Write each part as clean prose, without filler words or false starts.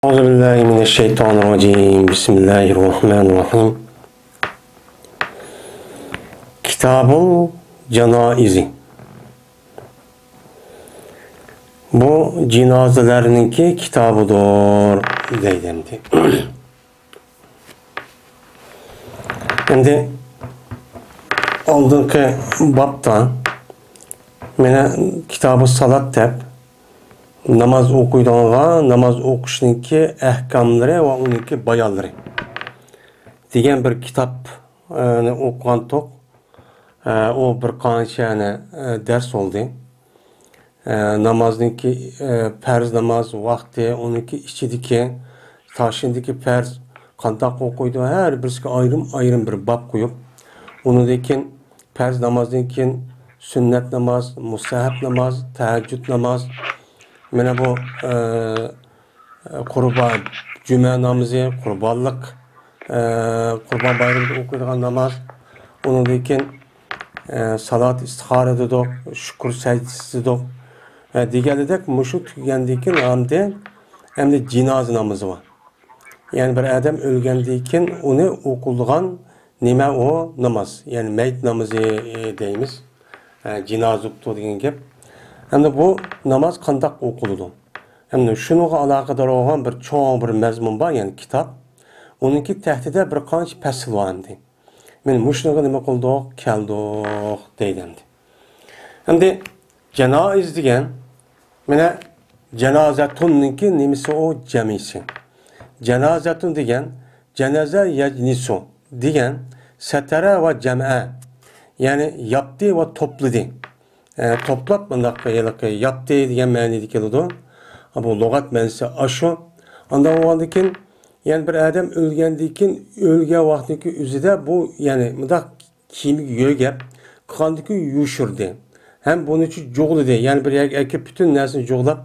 Euzubillahimineşşeytanirracim. Bismillahirrahmanirrahim. Kitabul Cenaizi. Bu cenazelerinki kitabıdır deydimdi. Şimdi aldığınki babda mene kitabı salat deb namaz okuyduğuna namaz okuşunki ahkamları ve onunki bayanları degan bir kitap okugan tok. O bir qancha ders oldu. Namazniki farz namaz vaqti, onunki ichidiki taşındaki farz qandaq o'qiydi, her birisiga ayrım bir bab qo'yib, undan farz namazdan keyin sünnet namaz, mustahab namaz, tahajjud namaz, mana bu qurban cuma namazı, qurbanlık qurban bayramida o'qiydigan namaz, undan keyin salat istihara dedik, shukr sajdasi dedik. Deganidek mushu tugagandan keyin hamda cenaza namazı var. Yani bir adam o'lgandan keyin uni o'qilgan nima o namaz, yani mayit namazı deymiz. Cenaza o'qitib degan gap. Hamda bu namaz qandaq o'qiladi? Hamda shunga aloqador bo'lgan bir cho'ng bir mazmun bor, yani kitap. Uningki tahtida bir qancha fasl bor endi. Men mushunga nima qildik, keldik deydi. Hamda janoiz degan mana janozatunninki nimasi o jamisi. Janozatun degan janaza yajnisu degan satara va jam'a, yani yaptı ve topladı. Toplap bundaq yaptı degan ma'noda keladi. Bu lug'at ma'nosi ashu. Ondan bo'lgandan keyin yani bir adam o'lgandan keyin o'lgan vaqtdagi o'zida bu yani bundaq kiyimga yo'gab qandiki yushirdi. Hem bunun için jo'g'ladi. Yani bir yerga bütün narsani jo'g'lab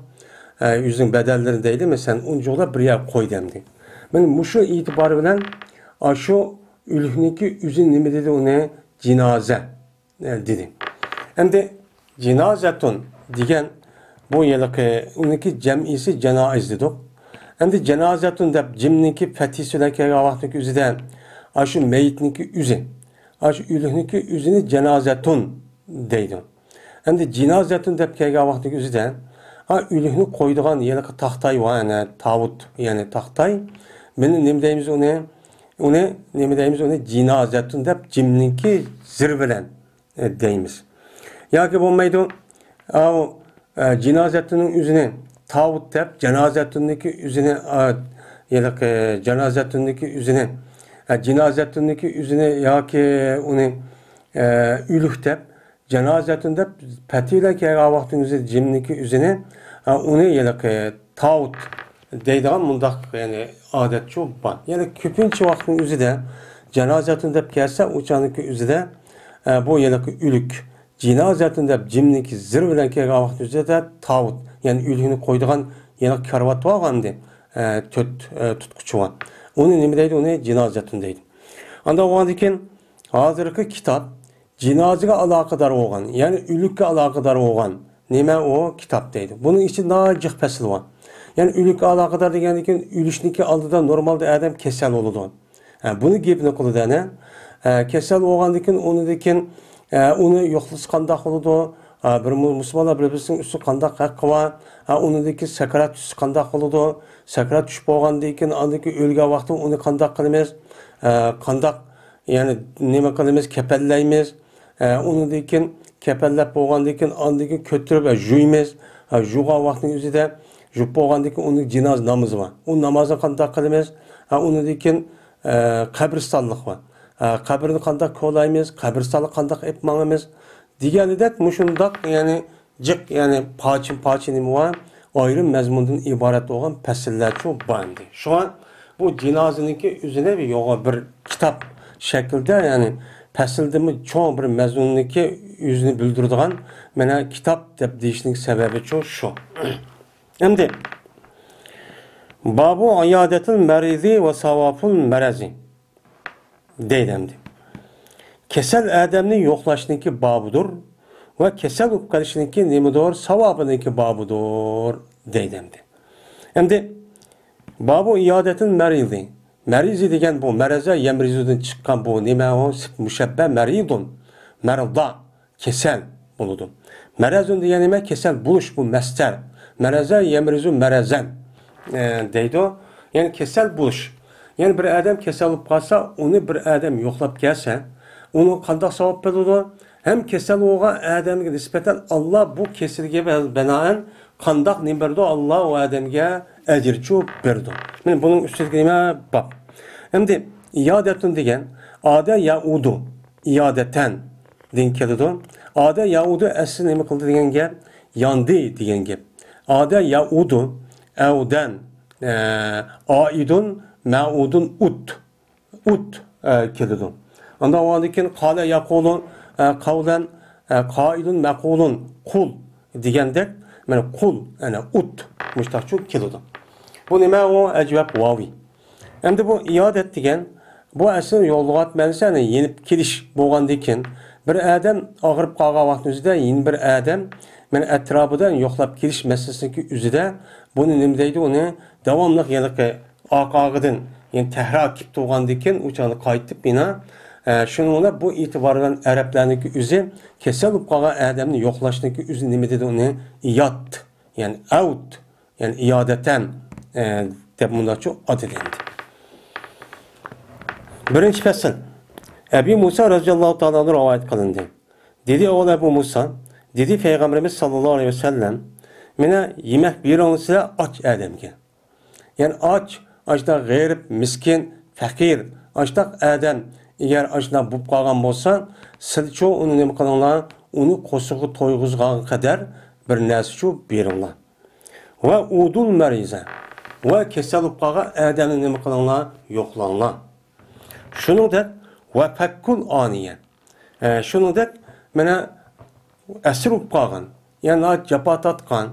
o'zining badallarni deydi, mesela uni jo'g'lab bir yerga qo'ydi endi. Men mushu e'tibori bilan shu o'likniki o'zi nima dedi, uni cenaza dedi. Endi cenazatun degan bu yilqi uniki jam'isi janoiz dedik. Endi cenazatun deb jimniki fatisilar kelgan vaqtdagi o'zida shu mayitniki o'zi, shu o'likniki o'zini cenazatun deydi. Endi cenazatun deb kelgan vaqtdagi o'zida o'likni qo'ydigan yilqi taxtay va yani tavut, yani taxtay. Meni nima deymiz uni? Nima deymiz uni? Cenazatun deb jimniki zir bilan deymiz. Yoki bo'lmaydi, cenazatunning o'zini tavut deb cenazatunning o'zini yilqi cenazatunning o'zini cenazatunning o'zini yoki uni o'lik deb cenazatun deb patilar kelgan vaqtingizda jimniki o'zini uni yilqi tavut deydigan mundaq yani odat shu bor. Yani ko'pincha vaqtning o'zida cenazatun deb kelsa o'chaniki o'zida bu yilqi o'lik cenazatun deb jimniki zir bilan kelgan vaqtingizda tavut, yani o'likni qo'ydigan yilqi karvat bo'lgandi, tutquchi bor. Uni nima deydi? Uni cenazatun deydi. Anda bo'lgandan keyin hozirgi kitob cenazaga alakadar olgan, yani ölükle alakadar olgan nime o kitap deydi. Bunun için nacık fasıl var. Yani ölükle alakadar degandan keyin ölüşniki aldıda normalde adam kesel oludu. Bunu gepini qiladi ne? Kesel olgandan keyin onu yo'qlisi qandaq oludu. Bir musulmonlar bir-birisinin üstü qandaq haqqi var. Unidagi sakarat tushi qandaq oludu. Sakarat tushib bo'lgandan keyin andaki o'lgan vaqtda uni qandaq qilamiz? Qandaq yani nima qilamiz? Kapallaymiz. Onundan keyin kapallab bo'lgandan keyin andaki ko'tirib juymiz. Juga vaqtning o'zida jub bo'lgandan keyin uning jinoz namozi bor. U namozni qanday qilamiz? Undan keyin qabristonlik bor. Qabrni qanday qo'laymiz? Qabristonga qanday ep mangamiz? Deganidek mushundaq yani jiq yani parça nima var? Ayrı mazmundan iborat bo'lgan fasllar shu bandi. Şu an bu cenazeniki o'zine bir yo'g'a bir kitap şekilde yani fasildimi çoğun bir mazmunniki yüzünü bildirdiğin mana kitap deb deyishning sababi şu. Endi babu ayadetul marizi ve savaful marazi deydi endi. Kesel adamni yo'qlashniki babudur ve kesel o'qalishniki nimidir? Savabiniki babudur deydi endi. Endi Babu iadetin merizi. Merizi degen bu mereze yemrizudun çıkan bu nime o müşebbe meridun. Merda kesel buludu. Merezun diyen nime kesel buluş bu mester. Mereze yemrizu merezen deydi o. Yani kesel buluş. Yani bir adam kesel olup kalsa onu bir adam yoklap gelse onu kandak savap buludu. Hem kesel oğa adamga nispeten Allah bu kesilge benaen kandak nimberdo Allah o adamga ecirçu berdi. Yani bunun üstüne bak. Hem de iadetun degen ade yaudu iadeten den kelidi. Ade yaudu asli nima qildi degan gap yandi degan gap. Ade yaudu evden aidun maudun ut kelidi. Onda o diken qala yaqulun qavlan qaidun maqulun kul degandek mana kul ana ut mustaqçu kelidi. Bu nima o ecvab vavi. Endi bu iadet degen bu asl yo'lg'at ma'nosini yenib kelish bo'lgandan keyin bir odam og'rib qolgan vaqtimizda yeni bir odam mana atrofidan yo'qlab kelish masalasiki o'zida buni nima deydi uni davomli yana orqagidan yani tahra kelib turgandan keyin o'chani qaytib bina shuni bu e'tibor bilan arablarniki o'zi kasal bo'lib qolgan odamni yo'qlashniki o'zi nima dedi uni iyod yani out yani iodatan deb bundacha atalendi. Birinci fasıl. Ebu Musa radıyallahu ta'ala rivayet kılındı. Dedi oğul Ebu Musa, dedi Peygamberimiz sallallahu aleyhi ve sellem, mene yemek bir olsa aç adamga. Yani açta g'erib, miskin, fakir, açta adam eğer açta bulup kalgan bolsa, sizço onu nima qilinglar, onu qo'sig'i to'yg'izgan kadar bir narsa beringlar. Va udul mariza. Va kasal bo'lib qolgan odamni nima qilinglar, yo'qlanglar. Shuningdek va fakkul aniyan. Shuningdek mana asir bo'lib qolgan, ya'ni jafo tortgan,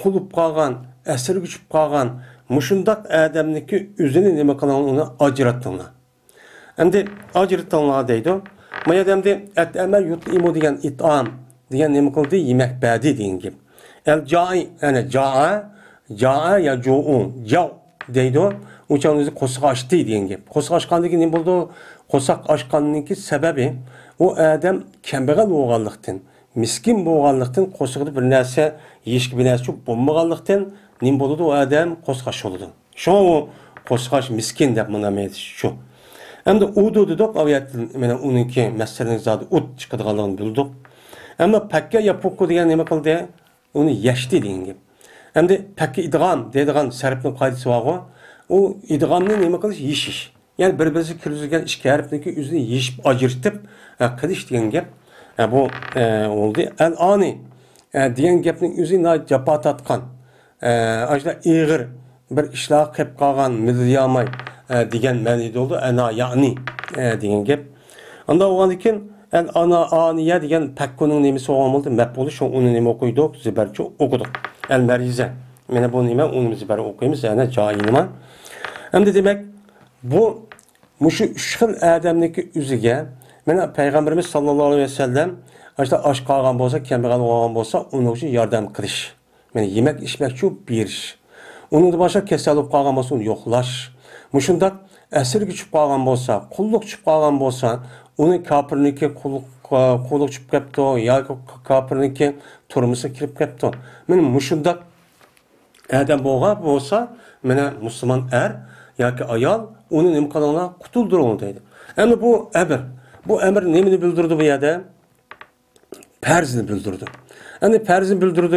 qul bo'lib qolgan, asir tushib qolgan mushundaq odamniki o'zini nima qilgan uni ajratinglar. Endi ajratinglar deydi. Bu odamda at-amal yut'imu degan it'am degan nima qildi? Yemak berdi degan gap. El-ja'i ana ja'a ya ju'u jaw deydi. Uçağın özü qo'saq açtı degan gap. Qo'saq açqandaki nima bo'ldi? Qo'saq açqanniki sababi o odam kambag'al bo'lganlikdan, miskin bo'lganlikdan qo'saqda bir narsa yeyishga bir narsa bo'lmaganlikdan nima bo'ldi? O odam qo'saq bo'ldi. Shuna u qo'saq miskin deb munomaydi shu. Endi udu dedik, aviyat mana uniki masalani zodi ut chiqadiganligini bildik. Ammo pakka yapukku degan nima qildi? Uni yashdi degan gap. Endi pakka idg'am deydigan sarfning qoidasi bor. O idg'amni nima qilish? Yeshish. Yani bir-birisi kirgizilgan ikki harfniki o'zini yeshib ajritib qilish degan gap. Bu oldu. Al-ani degan gapning o'zi jafo tortgan. Ajda ig'ir bir ishlar qilib qolgan milyamay degan ma'noda oldu. Ana ya'ni degan gap. Unda o'g'andan keyin al-ana aniya degan pakkoning nimasi bo'lgan bo'ldi. Maf'uli shu uni nima o'qiydik? Zibarcha o'qidik. Al-mariza. Mana bu nima? Uni zibar o'qiymiz. Yana joyi nima? Hem de demek bu şu üç xil adamniki o'ziga mana Peygamberimiz sallallohu aleyhi ve sellem işte aç qalgan bolsa, kambag'al bo'lgan bolsa, uni uchun yordam qilish. Mana yemek içmek şu berish. Onun da başka kasal bo'lib qolgan bolsa, uni yo'qlash. Mushundaq asir tushib qolgan bolsa, qulluq tushib qolgan bolsa, uni kofirniki qulluq tushib qolibdi yoki kofirniki turmusi kirib qolibdi. Mana mushundaq adam bo'lgan bolsa, mana musulmon yoki ayol uni nima qilinglar qutuldiring deydi. Endi bu amr. Bu amr nimani bildirdi bu yerda? Farzni bildirdi. Endi farzni bildirdi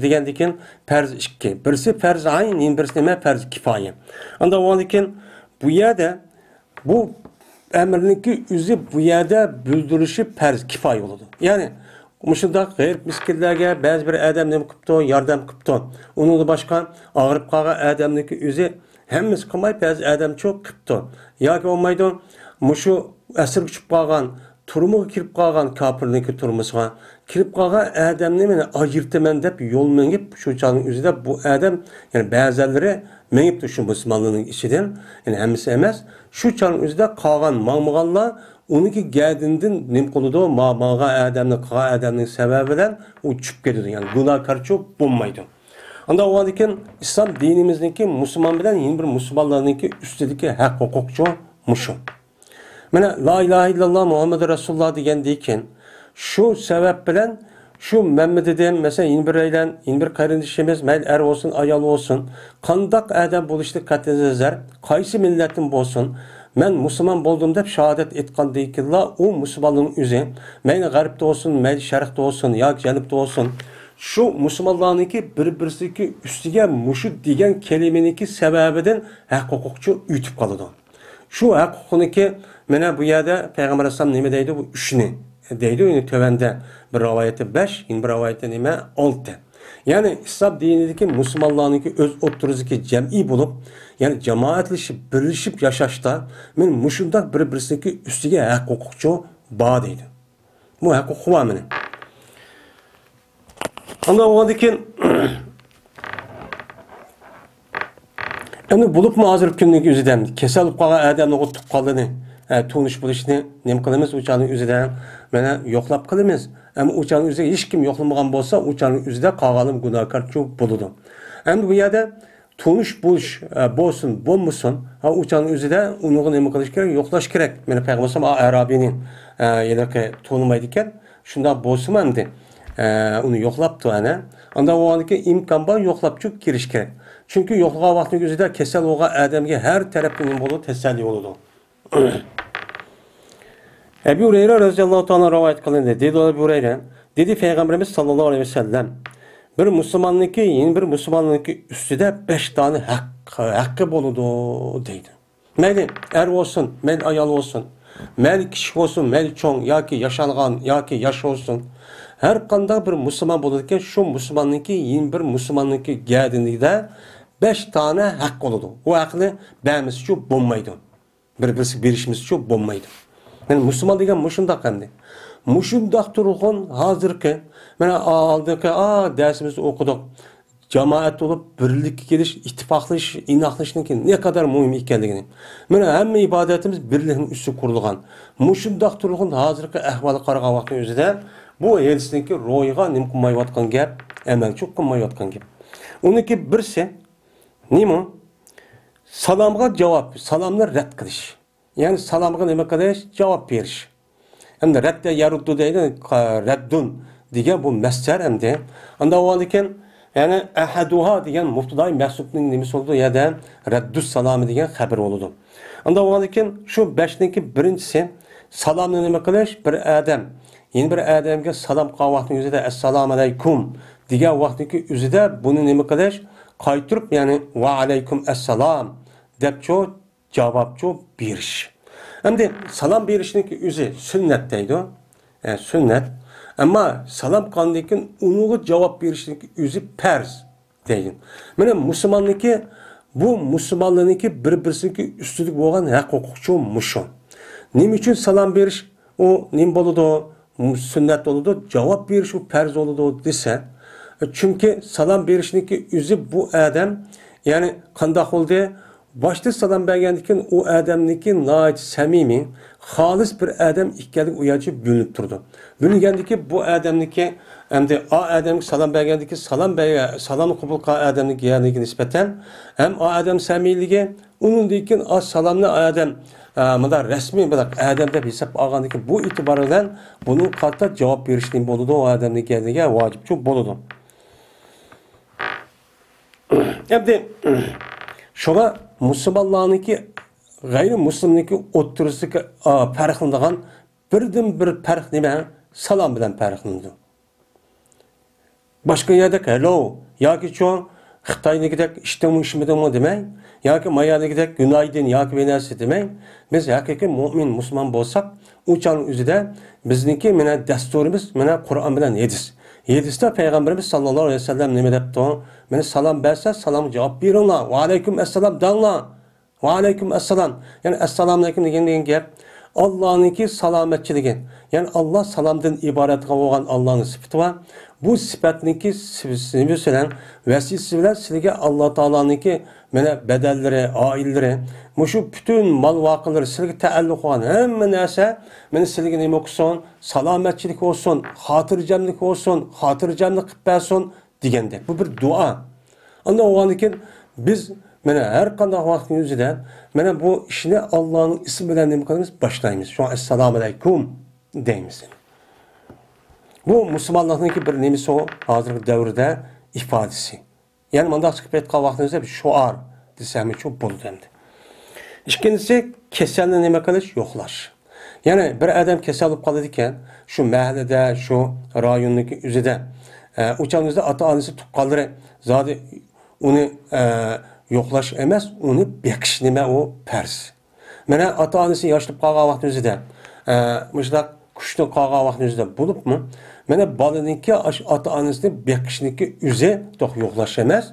degandan keyin farz ikki. Birisi farz ayn, birisi nima? Farz kifoya. Unda o'g'andan bu yerda bu amrniki o'zi bu yerda bildirishi farz kifoya bo'ladi. Ya'ni mushundaq g'ayr miskinlarga ba'zi bir odam nima qilibdi? Yordam qilibdi. Uningda boshqa og'rib qolgan odamniki o'zi hemmimiz qilmay ba'zi odam cho'q qilibdi. Yoki olmaydi, mushu asir tushib qolgan, turmuga kirib qolgan kofirniki turmusiga kirib qolgan odamni meni ajirtaman deb yo'l mengib shu chog'ning o'zida bu odam, ya'ni ba'zilari mengibdi shu musulmonlarning ichidan, ya'ni hammasi emas, shu chog'ning o'zida qolgan mangmaganlar uniki gadindan nim qiladi, ma'maga odamni qilgan odamning sababidan u tushib ketadi, ya'ni gunohkor bo'lmaydi. Anda o aniken İslam dinimizdeki Müslüman bilen yeni bir Müslümanlarınki üstündeki hak hukukçu muşu. Mana la ilahe illallah Muhammed Resulullah degandeyken şu sebep bilen şu Mehmet dedem mesela yeni bir aylan, yeni bir kardeşimiz mayl er olsun, ayal olsun, kandak adam buluştu katınızlar, kaysi milletin bolsun, men Müslüman boldum deb şehadet etkan deykenla o Müslümanlığın üzü, mayl garipte olsun, mayl şerhte olsun, ya janipte olsun, şu Müslümanlarınki bir-birisiki üstüge muşu degen kelimeniki sebebiden hak hukukçu ütüp kalıdı. Şu hak hukukuniki mana bu yerda Peygamber Aleyhisselam nima deydi bu üçni deydi uni tövende bir rivayeti 5, yine bir rivayeti nima 6. Yani İslam dinideki Müslümanlarınki öz oturuziki cem'i bulup yani cemaatleşip birleşip yaşaşta men muşunda bir-birisiki üstüge hak hukukçu bağ deydi. Bu hak hukuku var mı? Anda oğandikin yani bulup mu hazır günlük üzüden kesel kalan adamın o tutkallığını tuğunuş buluşunu nem kılımız uçağının üzüden bana yoklap kılımız. Ama uçağının üzerinde hiç kim yoklamagan bolsa uçağının üzerinde kalalım günahkar çok buludu. Hem bu yerde tuğunuş buluş bolsun bolmusun uçağının üzerinde onu nem kılış gerek yoklaş gerek. Bana Peygamberim Arabi'nin yedeki tuğulmaydıkken şunda bolsun hem de onu yoklaptı ana. Anda o andaki imkan var yoklap çok giriş gerek. Çünkü yoklağa vaxtın gözüde kesel oğa adamga her tarafından bolu teselli oludu. Ebu Hureyre radıyallahu ta'ala rivayet kılındı. Dedi Ebu Hureyre, dedi Peygamberimiz sallallahu aleyhi ve sellem, bir Müslümanlıkı, yeni bir Müslümanlıkı üstüde 5 tane hakkı boludu deydi. Meyli er olsun, meyli ayal olsun, meyli kişi olsun, meyli çoğun, ya ki yaşalgan, ya ki yaş olsun. Her kanda bir Müslüman bulurken şu Müslümanlıkı, yeni bir Müslümanlıkı geldiğinde 5 tane hak oldu. O hakkı beğenmesi şu bulmaydı. Birbirisi bir işimiz şu bulmaydı. Yani Müslüman degen muşundak hem de. Muşundak turğun hazırki, mana aldık dersimizi okuduk. Cemaat olup birlik geliş, ittifaklaşış, inaklaşışın ne kadar mühim ekanligini. Mana hemme ibadetimiz birliğin üstü kurulgan. Muşundak turğun hazırki ahvalı qaragan vaqtın özüde bu elsinki royga nim qılmayatqan gap, amal çok qılmayatqan gap. Onunki birisi nima? Salamga cevap, salamni rad qilish. Yani salamga nima qilish? Cevap berish. Endi radda yaruddu deydi, raddun degan bu masdar endi. Anda o'g'andikan, yani ahaduha degan mubtadai mahsubning nimasi bo'ldi, ya raddus salami degan xabar bo'ldi. Anda o'g'andikan shu 5ninki birinchisi salamni nima qilish? Bir odam, yeni bir odamga salom qilgan vaqtning o'zida assalomu alaykum degan vaqtning o'zida buni nima qilish? Qaytirib, yani va alaykum assalom deb javobchu berish. Endi salom berishning o'zi sunnat deydi. Sunnat. Ammo salom qilgandan keyin unga javob berishning o'zi farz deydi. Mana musulmonniki bu musulmonlarniki bir-birisiga ustilik bo'lgan haq huquqchi mushu. Nima uchun salom berish o nim bo'ladi? Sunnat bo'ladi, javob berish u farz bo'ladi desa, chunki salom berishniki o'zi bu odam, ya'ni qanday bo'ldi? Başta salam bergendikken o adamniki nait samimi, halis bir adam ikkelik uyacı bölünüp durdu. Bölüngendiki bu adamniki hem de o adamki salam bergendiki salamı kabul kılan adamniki yanındaki nispeten hem o adam samimiliği onun dikken o salamlı adam madar resmi bırak adamda bir hesap ağandaki bu itibarıyla bunun katta cevap verişliğin boludu o adamniki yanındaki vacip çok boludu. Hem de şuna Müslümanlarınki gayrimüslimniki o'ttirisiki farqlanadigan birdan bir farq nima? Salom bilan farqlanadi. Boshqa yerda hello yoki cho'ng Xitoynikidek ishtimishmidimi demang, yoki mayanikidek günaydın yoki benasi demang, biz haqiqiy mu'min musulmon bo'lsak, o'chaning o'zida bizniki mana dasturimiz mana Qur'on bilan yediz. Yedisda Peygamberimiz sallallahu aleyhi ve sellem nima debdi? Meni salom bersa, salom javob beringlar. Va alaykum assalom danglar. Va alaykum assalom. Yani assalomu alaykum degan gap Allah'ınki salomatchiligi. Yani Allah salamdan iborat bo'lgan Allah'ning sifati va bu sifatniki sifati bilan vasisi bilan sizga Alloh taoloninki mana badallari, oillari, mushu bütün mal voqealari sizga taalluq bo'lgan hamma narsa meni sizga nima qilsin? Salomatchilik olsun, xotirjamlik olsun, xotirjamlik qilib bersin deganda. Bu bir dua. Onda oğandikin biz her qanday vaqtning o'zida bu ishni Allohning ismi bilan nima qilamiz? Boshlaymiz. Şu an assalomu alaykum deymiz. Bu musulmonlikning bir nemisi o hozirgi davrda ifodasi. Ya'ni mundaq chiqib aytgan vaqtimizda bir shuar desam shu bo'ldi endi. İkincisi kasalni nima qilish? Yo'qlash. Ya'ni bir odam kasal bo'lib qoladi ekan, shu mahallada, shu rayonning o'zida, o'chamizda ota-onasi tuqqanlari zodi uni yo'qlash emas, uni beqish nima o farz. Mana ota-onasi yoshlanib qolgan vaqt o'zida, mushlar kuchli qolgan vaqt o'zida bo'libmi? Mana bolaninki ota-onasini beqishniki o'zi to'q yo'qlash emas,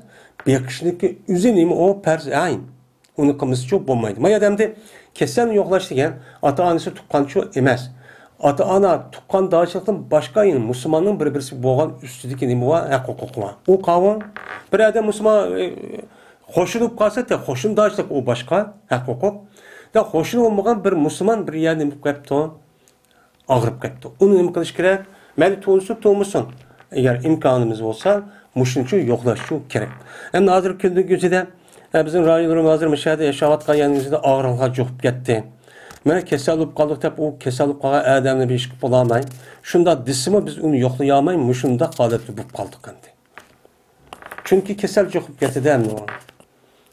beqishniki o'zi nima o farz ayn. Uni qilmasi çok bo'lmaydi. Mana odamda kasal yo'qlash degan ota-onasi tuqqanchi emas. Ota-ona tuqqan dachilikdan boshqa musulmonning bir-birisi bo'lgan ustidagi nima bor? Huquq bor. U qonun bir odam musulmon qo'shilib qolsa, qo'shindochilik u boshqa huquq. Da qo'shilib olmagan bir musulmon bir yerni nima qilibdi? Og'rib ketdi. Uni nima qilish kerak? Mayli to'lsa to'lmasin. Agar imkonimiz bo'lsa, mushuncha yo'qlash kerak. Endi hozirgi kunda o'zida bizim rayonlarımız hazır müşahede yaşavatkan yanımızda ağırlığa çoğup gitti. Mana kasal bo'lib qoldik deb u kasal bo'lib qolgan odamni bir ish qilib bo'lamay. Shunda desimi biz uni yo'qlayolmaymiz, mushunda holatda bo'lib qoldik endi. Chunki kasal cho'qib ketdi endi.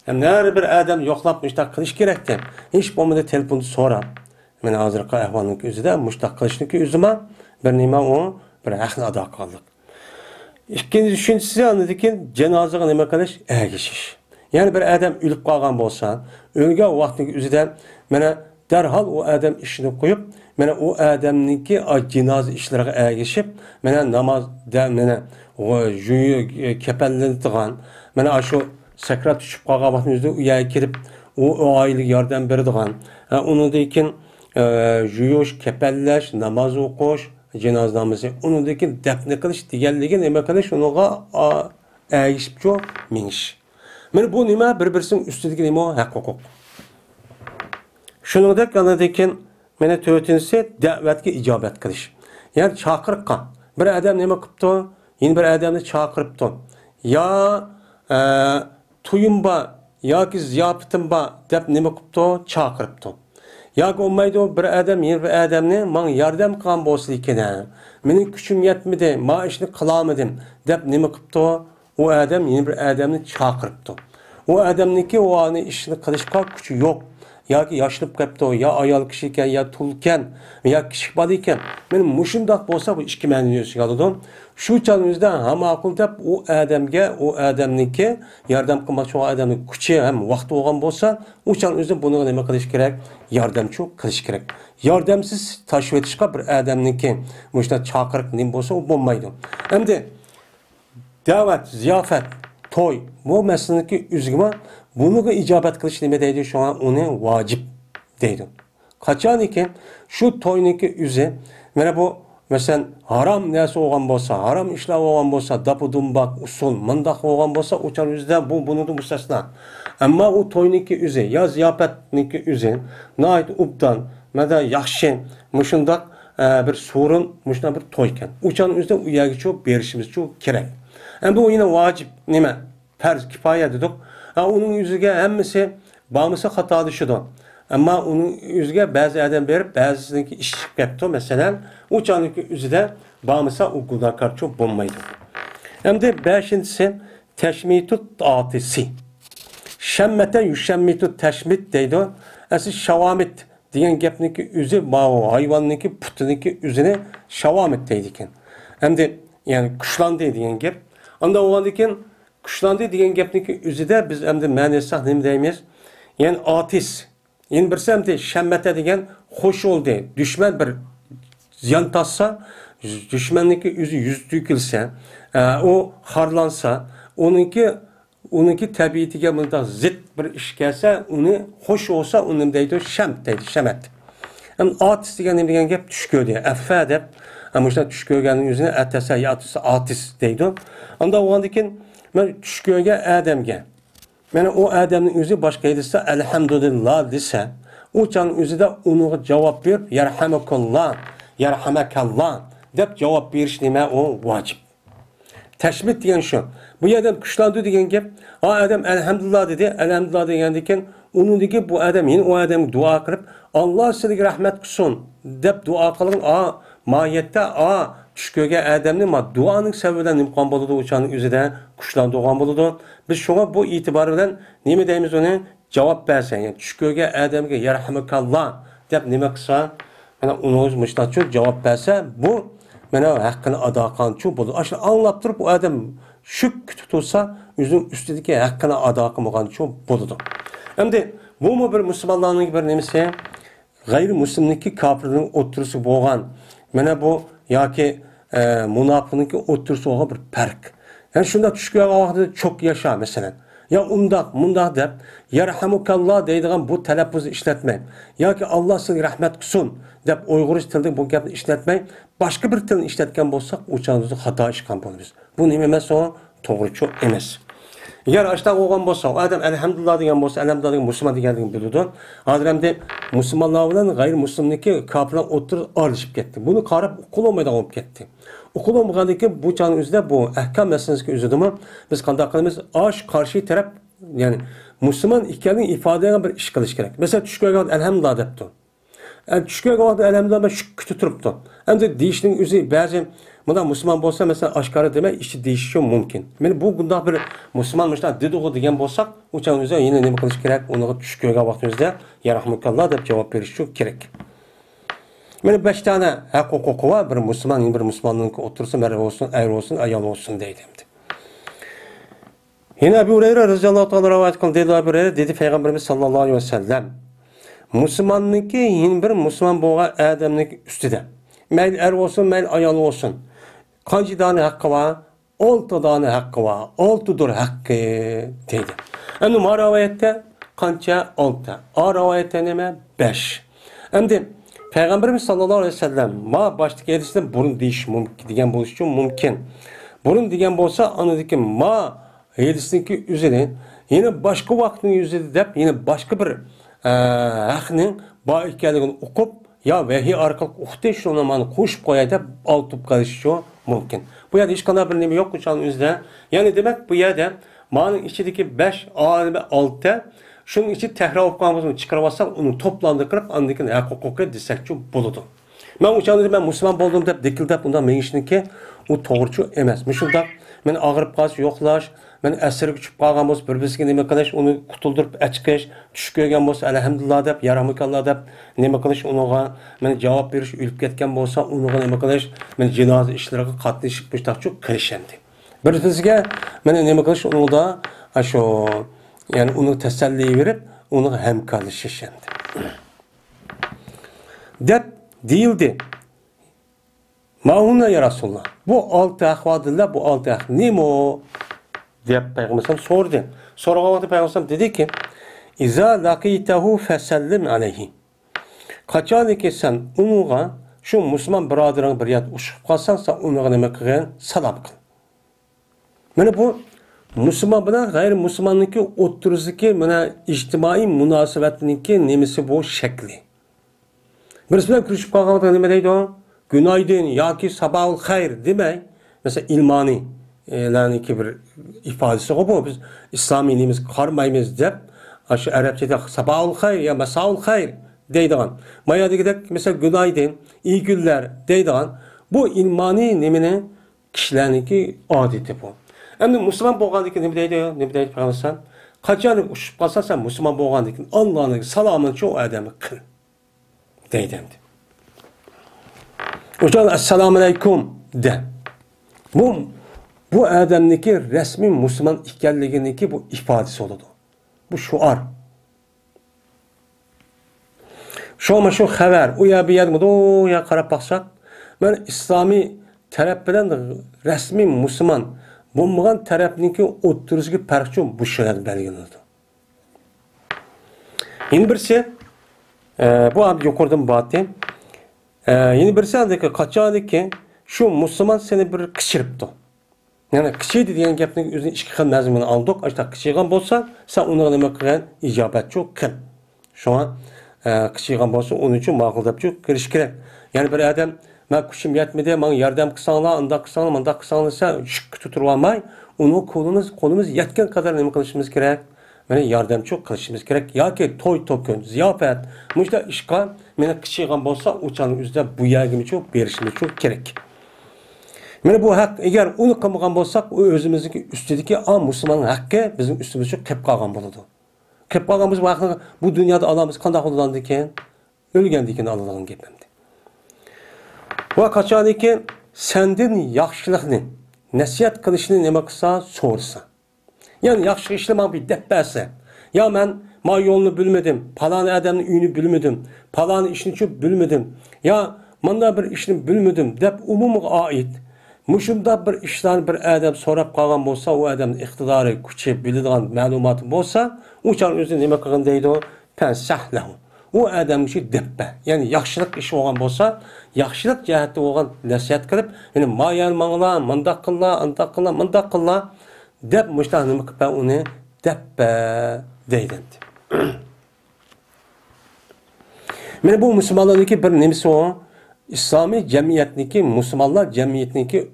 Ham nari bir odam yo'qlab mushtaq qilish kerak-da. Hech bo'lmasa telefonni so'rab, mana hozirgi ahvolning o'zida mushtaq qilishniki o'zima bir nima u bir haqni ado qildik. Ikkinchi tushunchasi andikin janozaga nima qilish? Ergishish. Yani bir adam ölüp qalğan bolsa, ölgən vaxtın üzüdən mənə dərhal o adam işini qoyub, mənə o adamninki cinazə işlərə ergişib, mənə namazda mənə o juyu kəpəllədiğən, mənə şu sakrat düşüb qalğan vaxtın üzüdə uya kirib o aylık yardım berdiğən, onundakin juyuş, kəpəlləş, namaz oquş, cinaz namazı, onundakin dəfn qilish deganligi nima qilish, unuğa ergişib çox miniş. Mana bu nima bir-birisinin ustidagi nima huquq. Shuningdek, anadek mana to'rtinchisi da'vatga ijobat qilish. Ya'ni chaqiriqqa bir odam nima qilibdi? Yana bir odamni chaqiribdi. Ya to'yimba yoki ziyofatimba deb nima qilibdi? Chaqiribdi. Yoki olmaydi bir odam yana bir odamni menga yordam qilgan bo'lsa ekan, mening kuchim yetmadi, men ishni qilolmadim deb nima qilibdi? O adam yeni bir adamni chaqiribdi. O adamniki o ani ishni qilishga kuchi yo'q. Yoki yoshlanib qolibdi, ya ayol kishi ekan, ya tulkan, ya kishi bola ekan. Men mushundoq bo'lsa bu ikki ma'noni yo'qoladi. Shu chanimizda hamaqul deb o adamga, o adamniki yordam qilmoqchi o odamning kuchi ham vaqti bo'lgan bo'lsa, u chanimizda buni nima qilish kerak? Yordamchi qilish kerak. Yordamsiz tashib etishga bir odamniki mushta chaqiriq nim bo'lsa, u bo'lmaydi. Endi davet, ziyafet, toy, bu mesleğindeki üzgüme bunu icabet kılıç nime deydi şu an onu vacip deydi. Kaçan iken şu toyniki üze, bu mesela haram neyse olan bolsa, haram işler olan bolsa, dapu dumbak, usul, mandak olan bolsa, uçan yüzden bunu da müstesna. Ama o toyniki üze, ya ziyafetniki üze, nait ubdan, meda yakşen, muşundak bir sorun, muşuna bir toyken. Uçan yüzden uyarı çok, berişimiz çok gerek. Yani bu yine vacip nime? Farz kifaya dedik. Onun yüzüge hemmisi bağımısı hata düşüdü. Ama onun yüzüge bazı adam verip bazısındaki iş yaptı. Mesela uçanlık yüzüde bağımısı okulda karşı bulmaydı. Hem de beşincisi teşmitut atisi. Şemmete yüşemmitut teşmit deydi. Asıl şavamit diyen gepniki yüzü hayvanlıki putuniki yüzüne şavamit deydiken. Hem de yani kuşlandı diyen gep. Anda oğandikin kuşlandı diyen gepniki üzüde biz hem de ma'nesi nima deymiz? Yani atis. Yani bir hem de şemmete diyen hoş oldu. Düşman bir ziyan tassa, düşmanlıki yüzü yüz tükülse, o harlansa, onunki tabiitige bunda zıt bir iş gelse, onu hoş olsa onun deydi şemt deydi, şemet. Yani atis diyen gep düşkö diye, effe deyip, ama işte düşköygenin yüzüne etese, yatısı atis deydi. Onda o andikin ben düşköyge adamge. Yani o adamın yüzü başka edilse elhamdülillah dese, o canın yüzü de onu cevap verip yerhamekallah, yerhamekallah deyip cevap veriş nime o vacip. Teşmit degan şu. Bu adam kuşlandı degan gap. Ha adam elhamdülillah dedi. Elhamdülillah degandikan unindagi bu adam yine o adamga duo qilib Alloh sizga rahmat qilsin deb duo qilgan. Mahiyette tush ko'rgan odamning duoning sababidan nima qilgan bo'ladi o'shaning o'zida kuchlanib olgan bo'ladi. Biz shunga bu e'tibor bilan nima deymiz uni javob bersa, ya'ni tush ko'rgan odamga yarhamakalloh deb nima qilsa, mana uni mushtachchu javob bersa, bu mana haqqini ado qilganchu bo'ladi. Ashla anglab turib u odam shu kutib tursa, o'zining ustidagi haqqini ado qilmaganchu bo'ladi. Endi bu bir musulmonlarning bir nimasi, g'ayrimuslimniki kofirning o'ttirisi bo'lgan. Mana bu yoki munofiqniki o'ttirisi bo'lgan bir farq. Yani shunda tushgan vaqtida çok yaşa mesela. Ya mundoq deb yarhamukalloh deydigan bu talaffuzni ishlatmang. Yoki Alloh sizga rahmat qilsin deb Uyg'urish tilida bu gapni ishlatmang. Boshqa bir tilni ishlatgan bo'lsak, o'chamizni xato ishgan bo'lamiz. Bu nima emas, o to'g'ri emas. Agar ashta bo'lgan bo'lsa, odam alhamdulillah degan bo'lsa, alhamdulillah degan musulmon deganligini biladi. Hozir ham deb musulmonlar bilan g'ayrimuslimniki kofirlar o'tirib olishib ketdi. Buni qarab uqulolmaydigan bo'lib ketdi. Uqulolmagandan keyin bu channing o'zida bu ahkam masalasiga o'zidimi biz qanday qilamiz? Qarshi taraf, ya'ni musulmon ekanligini ifodaga bir ish qilish kerak. Masalan, tush ko'rgan alhamdulillah debdi. Tush ko'rgan alhamdulillah shu kutib turibdi. Endi deyishning o'zi ba'zi bunda musulmon bo'lsa, mesela oshkora demay, ishi deyishi mumkin. Meni bu bunday bir musulmon mushlar dedigu degan bo'lsak, o'shaning o'zida yana nima qilish kerak? Uni tush ko'rgan vaqtimizda yarahmukalloh deb javob berish kerak. Meni 5 tane huquqi var bir musulmonning o'tirsa, marra olsun, ayr olsun, ayol olsun deydi. Yine Ebu Hureyre radhiyallohu ta'ala rivayet qildi. Ebu Hureyre dedi Peygamberimiz sallallohu alayhi vasallam, musulmonniki yeni bir musulmon bo'lgan odamning ustida, mayli er olsun, mayli ayol olsun, qancha dona haqqi var? 6 dona haqqi var. 6'dur haqqi deydi. Endi bu rivoyatda qancha? 6. O rivoyatda nima? 5. Endi Peygamberimiz sallallahu aleyhi ve sellem baştaki hadisinde burun deyiş mümkün degan bo'lishi uchun mumkin. Burun degan bo'lsa, anadaki hadisindeki üzeri yine başka vaqtning yüzüde deb yine başka bir haqning bor ekanligini o'qib ya vahiy orqali o'qdi shuni mani qo'shib qo'yay deb oltib qolishi mumkin. Bu yerda hech qanday bir nima yo'q o'shaning o'zida. Ya'ni demak bu yerda ma'ning ichidagi 5 va 6 şunun için tehrar okuğumuzun çıkarmazsak onu toplandırıp andaki hukuku destekçi buludu. Ben uçağında ben Müslüman buldum deyip dikildip bundan men işinki o doğrucu emas. Şunda men ağırıp qalış yo'qlash, men asir küçüp qalgan bo'lsa bir-birisiga nima qilish, uni qutuldirib achqish, tush ko'rgan bo'lsa alhamdulillah deb, yarahmukalloh deb nima qilish, unuga men javob berish, o'lib ketgan bo'lsa unuga nima qilish, men jinoza ishlariga qatnashib bushtoqchi qilishandi. Bir-birisiga men nima qilish, unuda shu yani onu teselli verip onu hemkarlaşışandı. Dep değildi. Mahunna ya Resulullah. Bu 6 ahvadillah, bu 6 ahvad. Neyim o? Deyip Peygamber sordu. Sonra Peygamber dedi ki, İza laqitehu fesellim aleyhi. Kaçan ki sen onuğa şu Müslüman biraderin bir yat uşup kalsan sen onuğa nime kılın? Salam kıl. Yani bu Müslüman bilan g'ayrimusulmonniki o'ttirisiki mana ijtimoiy munosabatniki nemisi bu shakli. Birisi bilan kurashib qolganda nima deydi? Günaydın yoki sabahul xayr demay. Mesela ilmoniy laniki bir ifodasi bu. Biz islomiy nemiz qarmaymiz deb, shu arabchada sabahul xayr ya masaul xayr deydigan. Mayadagidek mesela günaydın, iyi günler deydigan. Bu ilmoniy nemini kishilarniki odati bu. Endi musulmon bo'lgandan nima deydi? Nima deydi Peygamber? Qachon ushib qolsa sen musulmon bo'lgandan keyin Allohning salomini shu odamga qil. Deydi. O'shan assalomu alaykum de. Bu odamniki rasmiy musulmon ekanliginiki bu ifodasi bo'ladi. Bu shuar. Shu xabar u ya bu ya qarab baqsak, men islomiy taraf bilan rasmiy musulmon bo'lmagan tarafniki o'ttirisiga farqchi bu sharat belgilanadi. Yeni birisi bu ab yuqoridan batı. Yeni birisi aldaki qachoniki shu musulmon seni bir qishiribdi. Yani qishiydi degan gapning o'zini ikki xil mazmunini oldik. Ashta qishiygan bo'lsa, sen uni nima qilgan ijobatchi qil. Shuna qishiygan bo'lsa, uning uchun ma'qul deb kirish kerak. Yani bir odam men kuchim yetmedi, menga yordam qilsanglar, undaq qilsanglar, mundaq qilsanglar desa, shuk tuturib olmay, uni qo'limiz yetgan qadar nima qilishimiz kerak? Mana yordamchi qilishimiz kerak yoki to'y to'kin, ziyofat, mushta ishqa meni qichig'an bo'lsa, o'chaning o'zida bu yergimicha berishimiz kerak. Mana bu haq, agar uni qilmagan bo'lsak, u o'zimizning ustidagi musulmonning haqqi bizning ustimizga kelib qolgan bo'ladi. Kelib qolgan biz bu dunyoda olamiz qanday bo'ladi ekan? O'lgandan keyin oladigan gap endi. Va qachoniki sendan yaxshilikni, nasihat qilishni nima qilsa, so'rasa. Yani yaxshi ishlar men bir deb bersa, ya men ma yo'lni bilmedim, falan adamning uyini bilmedim, falan ishni chu bilmedim, ya menda bir ishni bilmedim deb umumiga oid mushunda bir ishlarni bir adam so'rab qolgan bo'lsa, u odamning iqtidori, kuchi, biladigan ma'lumoti bo'lsa, o'char o'zi nima qilgan deydi? Fansahlahu. U odamga shu debba, ya'ni yaxshilik ish bo'lgan bo'lsa, yaxshilik jihatda bo'lgan nasihat qilib, ya'ni mayal manglar, mundaq qillar, undaq qillar, mundaq qillar deb mushta nima qilib uni debba deydi. Mana bu musulmonlarniki bir nimasi o, İslami cemiyetniki, musulmonlar cemiyetniki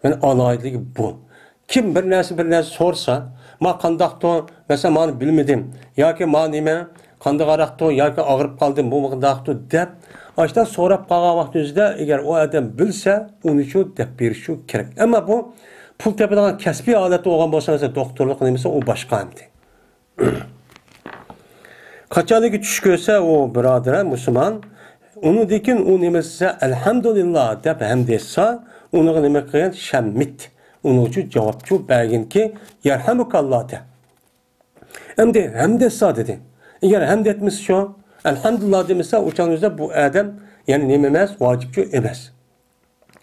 yani alayidligi bu. Kim bir narsa sorsa, ma qandaqto, mesela mani bilmedim, yoki ma nima, qandaqaraqto, yoki og'rib qoldim, bu qandaqto deb, ashta so'rab qolgan vaqtingizda agar u odam bilsa, uni shu deb berishi kerak. Ammo bu pul tepadigan kasbiy holatda bo'lgan bo'lsa, mesela doktorlik nimasi u boshqa endi. Qachoniki tush ko'rsa u birodar musulmon, uni dekin u nimasi alhamdulillah deb hamd etsa, uni nima qilgan shammit. Uni uchun javobchi berginki yarhamukalloh de. Endi hamd etsa dedi. Eğer hamd etmesi şu, elhamdülillah demese uçağınızda bu adam yani neyim emez, vacipçi emez.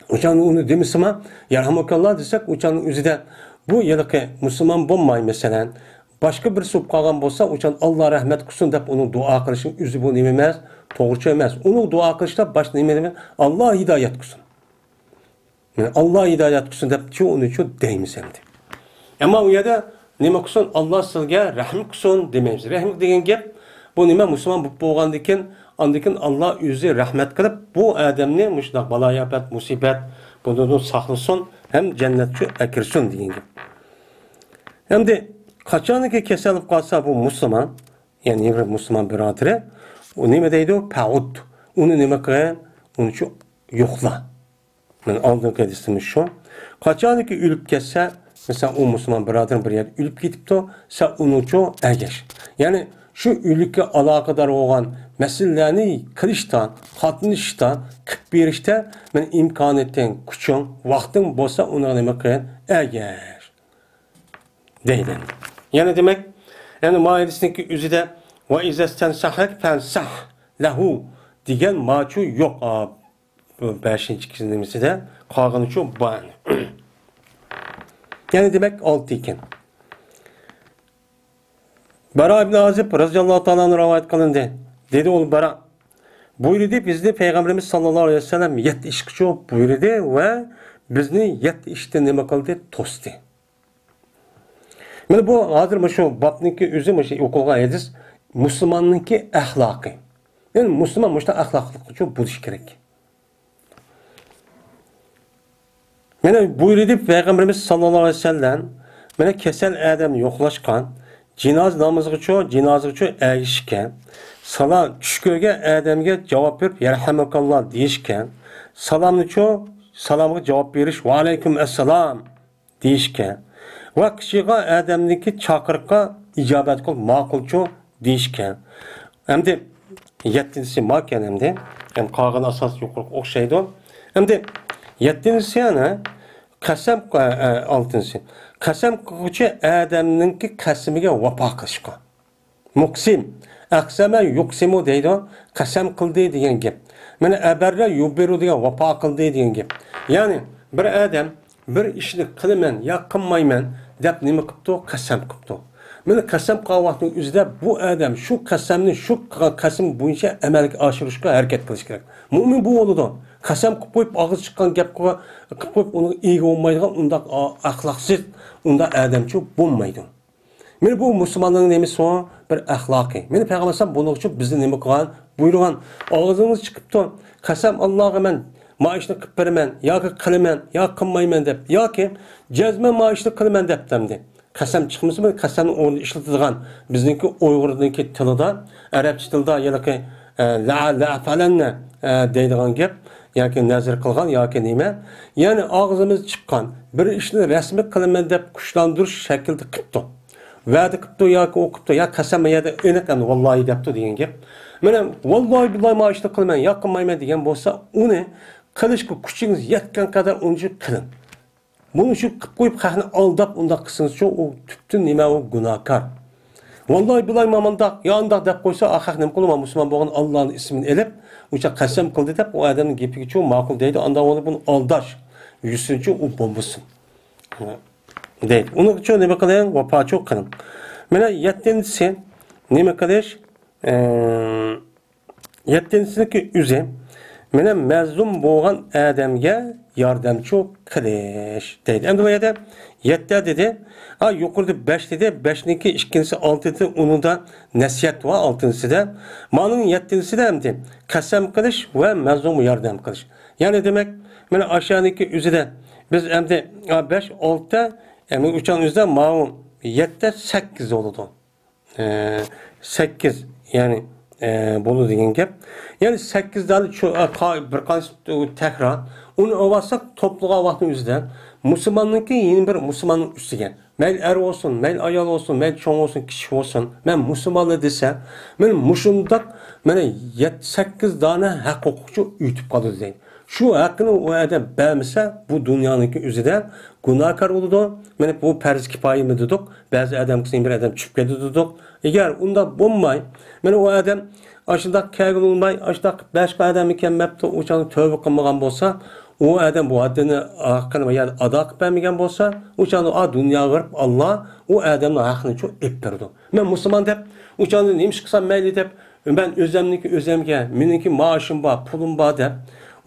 Uçağın onu demesi ama yarhamukallah desek uçağın üzerinde bu yılıkı Müslüman bulmayın mesela. Başka bir sup kalgan olsa uçağın Allah rahmet kılsın deyip onun dua kılışın üzü bu neyim emez, doğruça emez. Onun dua kılışta baş neyim emez, Allah hidayet kılsın. Yani Allah hidayet kılsın deyip ki onu için deyimiz emdi. Ama o yerde nima qilsin? Allah sizga rahim qilsin demaymiz. Rahim degan gap bu nima musulmon bo'lib bo'lgandan keyin, ondan keyin Alloh o'zi rahmat qilib bu odamni mushunday baloyafat, musibat bundan saqlasin, ham jannatga akirsin degan gap. Endi qachoniki kasalib qolsa bu musulmon, ya'ni bir musulmon birodari, u nima deydi? Paud. Uni nima qilgan? Uni shu yo'qla. Men oldingi hadisimiz shu. Qachoniki o'lib ketsa, mesela o Müslüman biradırın bir yer ölüp gitipti, sen onu çok ergeç. Yani şu ülke alakadar olan meselelerini kılıştan, katlanıştan, kıp berişte ben imkan ettiğin küçüğün, vaktin bolsa ona demek ki ergeç. Deyden. Yani demek, yani maidesindeki üzüde ve izesten sahek fensah lehu diyen maçu yok. 5. kişinin de kağını çok bağlı. Yani demek 6 iken. Bara ibn Azib radıyallahu ta'ala'nın rivayet kılındı. Dedi oğlum Bara, buyurdu bizni Peygamberimiz sallallahu aleyhi ve sellem 7 iş çok buyurdu ve bizni 7 işte nima kıldı? Tostu. Yani bu hazır şu babniki özü şu okulga hadis Müslümanınki ahlakı. Yani Müslüman müşta ahlaklı çok buluş gerek. Yani buyurdu Peygamberimiz sallallahu aleyhi ve sellem mana kesel adam yo'qlashgan, jinoz namozga cho erishgan, salom tushko'ga odamga javob berib yarhamakalloh deyishgan, salomni cho salomga javob berish va alaykum assalom deyishgan va kishiga odamniki chaqiriqqa ijobat qil ma'qul cho deyishgan. Endi 7-si makan endi qolgan asos yo'qroq o'xshaydi. Endi 7-si yana qasam 6-si. Qasam qiluvchi odamninki qasamiga vafo qilishgan. Muqsim, aqsama yuqsimu deydi, qasam qildi degan gap. Mana abarra yubiru degan vafo qildi degan gap. Ya'ni bir odam bir ishni qilaman, yo qilmayman deb nima qilibdi? Qasam qilibdi. Mana qasam qilgan vaqtning o'zida bu odam shu qasamni shu qasam bo'yicha amalga oshirishga harakat qilish kerak. Mo'min bu bo'ladi. Qasam qilib qo'yib og'iz chiqqan gapga qilib qo'yib uni ega olmaydigan undaq axloqsiz, unda odamchi bo'lmaydi. Meni bu musulmonlarning nemasi bir axloqi. Meni payg'ambar buni uchun bizni nima qilgan? Buyurgan og'zingiz chiqibdi. Qasam Allohga men maişni qilib beraman yoki qilaman yoki qilmayman deb yoki jazman maişni qilaman deb demdi. Qasam chiqmasmi? Qasamni o'rni ishlatilgan bizniki Uyg'urdagi tilida, arabcha tilida yoki la falanna deydigan gap yoki nazar qilgan yoki nima, ya'ni og'zimiz chiqqan bir ishni rasmiy qilaman deb kuchlantirish shaklida qilibdi. Va'da qilibdi yoki o'qibdi, yo qasam yerda aniq vallahi debdi degan gap. Mana vallahi billahi ma ishni qilmayman, yo qilmayman degan bo'lsa, uni qilishga kuchingiz yetgan qadar uni qiling. Buni shu qilib qo'yib xalqni aldab unda qilsangiz-chi, u tubdan nima u gunohkor. Vallahi billahi mamanda yo undaq deb qo'ysa, axir nima qilaman, musulmon bo'lgan Allohning ismini elib, o'sha qasam qildi deb u odamning gapiga-chi ma'qul deydi, unda uni buni aldash yusinchi u bo'lmasin. Deydi. Uning uchun nima qiling? Vafochi qiling. Mana 7-si nima qilish? 7-siniki o'zi mana mazlum bo'lgan odamga yordamchi qilish deydi. Endi bu yerda 7 dedi. Ha yuqorida 5 dedi. 5niki ikkinchisi 6 dedi. Unida nasihat va 6-sida. Ma'lum 7-sida endi qasam qilish va mazlumga yordam qilish. Ya'ni demak, mana aşağıdaki o'zida biz endi 5 6 yani uçan yüzden ma'lum 7 8 oldu. 8 yani bolu degan gap. Yani 8 dali bir qancha tekrar onu olsak topluluğa vaqtın yüzden Müslümanlıkı yeni bir Müslümanın üstüge. Mel er olsun, mel ayal olsun, mel çoğun olsun, kişi olsun. Ben Müslümanlı desem, ben Müslümanlık bana 8 tane hak hukukçu ütüp kalır deyin. Şu hakkını o adam beğenmese bu dünyanın üzerinde günahkar oldu. Yani bu perz kipayi mi dedik? Bazı adam kısım bir adam çıkıp dedik. Eğer onda bulmay, yani o adam aşağıda kâgil olmay, aşağıda başka adam mükemmepti, uçanı tövbe kılmagan bolsa, o adam bu adını hakkını yani ada kıpaymagan bolsa, uçanı dünya gırıp Allah o adamın hakkını çok eptirdi. Ben Müslüman deyip, uçanı neymiş kısam meyli deyip, ben özlemge, meniki maaşım var, pulum var deyip,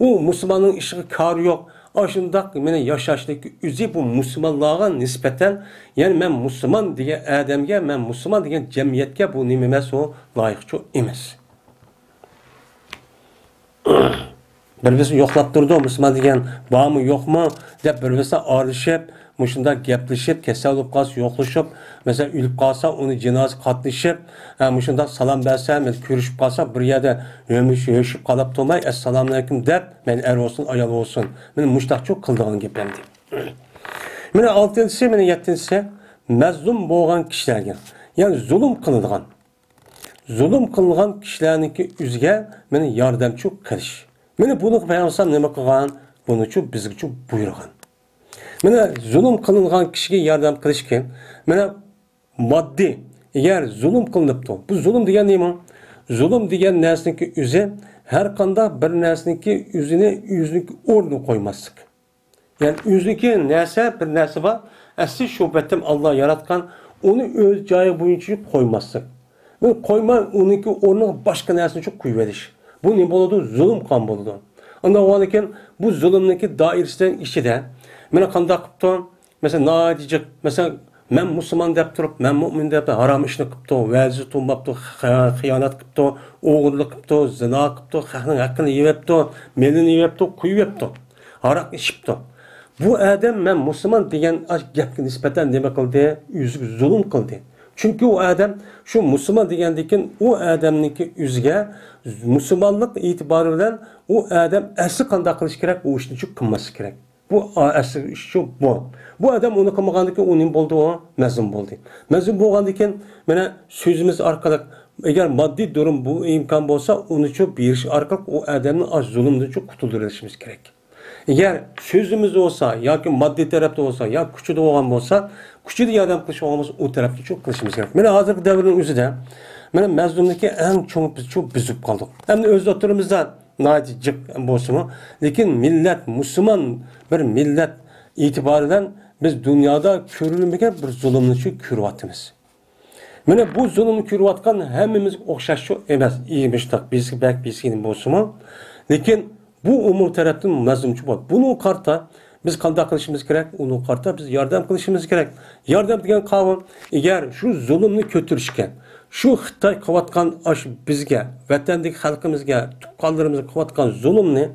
o Müslümanın işi karı yok. Aşında mene yaşaşdaki üzü bu Müslümanlığa nispeten yani ben Müslüman diye adamga, ben Müslüman diye cemiyetke bu nimemes o layık çok emas. Birbirisi yoklap durdu Müslüman diyen var mı yok mu deb birbirisi arışıp muşunda geplişip, kesel olup kalsa yokluşup, mesela ülüp kalsa onu cenaze katlaşıp, muşunda salam verse, görüşüp kalsa bir yerde ömüşüp kalıp dolmay, Esselamu Aleyküm dep, men er olsun, ayal olsun. Benim muştak çok kıldığın geplendi. Mene 6-si, mene 7-si, mezlum boğan kişilerge, yani zulüm kılıngan kişilerinki üzge, mene yardımcı kılış. Mene bunu beyansam neme kılgan, bunu çok bizgi çok buyurgan. Mana zulüm kılıngan kişiye yardım kılışken, mana maddi, eğer zulüm kılınıptı, bu zulüm diyen neymi? Zulüm diyen nesniki üze, her kanda bir nesniki yüzünü ordu koymazdık. Yani yüzünü nese bir nese var, asli şubbetim Allah yaratkan, onu öz cayı boyunca koymazdık. Yani koyma onunki ordu başka nesini çok kuyveriş. Bu ne boludu? Zulüm kan boludu. Ondan o halde bu zulümdeki dairesinden işi de, mene qanday qıptı? Mesela nadicik, mesela men Müslüman deb turib, men mümin deb haram ishni qıptı, vazi tumbaptı, xiyonat qıptı, o'g'irlik qıptı, zina qıptı, xalqning haqqini yeyaptı, melini yeyaptı, quyaptı, haraq ishibdi. Bu adam men Müslüman degan gapga nisbatan nima qildi? Yuziga zulm qildi. Çünkü o adam şu Müslüman degandikin o adamniki yüzge Müslümanlık itibariyle o adam asli qanday qilish kerak, o ishni çok qilmasi kerak. Bu asli şu bu. Bu adam onu kılmağandaki onun buldu o mezun buldu. Mezun bo'lgandikin mana sözümüz arkalık eğer maddi durum bu imkan olsa onu çok bir arkalık o adamın az zulümden çok kurtuluşumuz gerek. Eğer sözümüz olsa ya ki maddi tarafta olsa ya küçüde olan olsa küçüde yardım kılış olmamız o tarafta çok kılışımız gerek. Mana hazırki devrin özüde mana mezundaki en çok biz çok büzüp kaldık. Hem de öz oturumuzda nacicik bolsunmu. Lekin millet Müslüman bir millet itibariyle biz dünyada körülmegen bir zulümni körüvatımız. Mana bu zulümni körüvatkan hemmimiz okşaş emas. İyiymiştik biz belki bizginin bolsunmu. Lekin bu umur taraftan mazlumçu bol. Bunu karta biz qanday qilishimiz kerak? Uni karta biz yardım qilishimiz kerak. Yardım degan qavm eğer şu zulümni kötürüşken şu Xitoy qilayotgan bizga, vatandagi xalqimizga, tuqqanlarimizga qilayotgan zulmni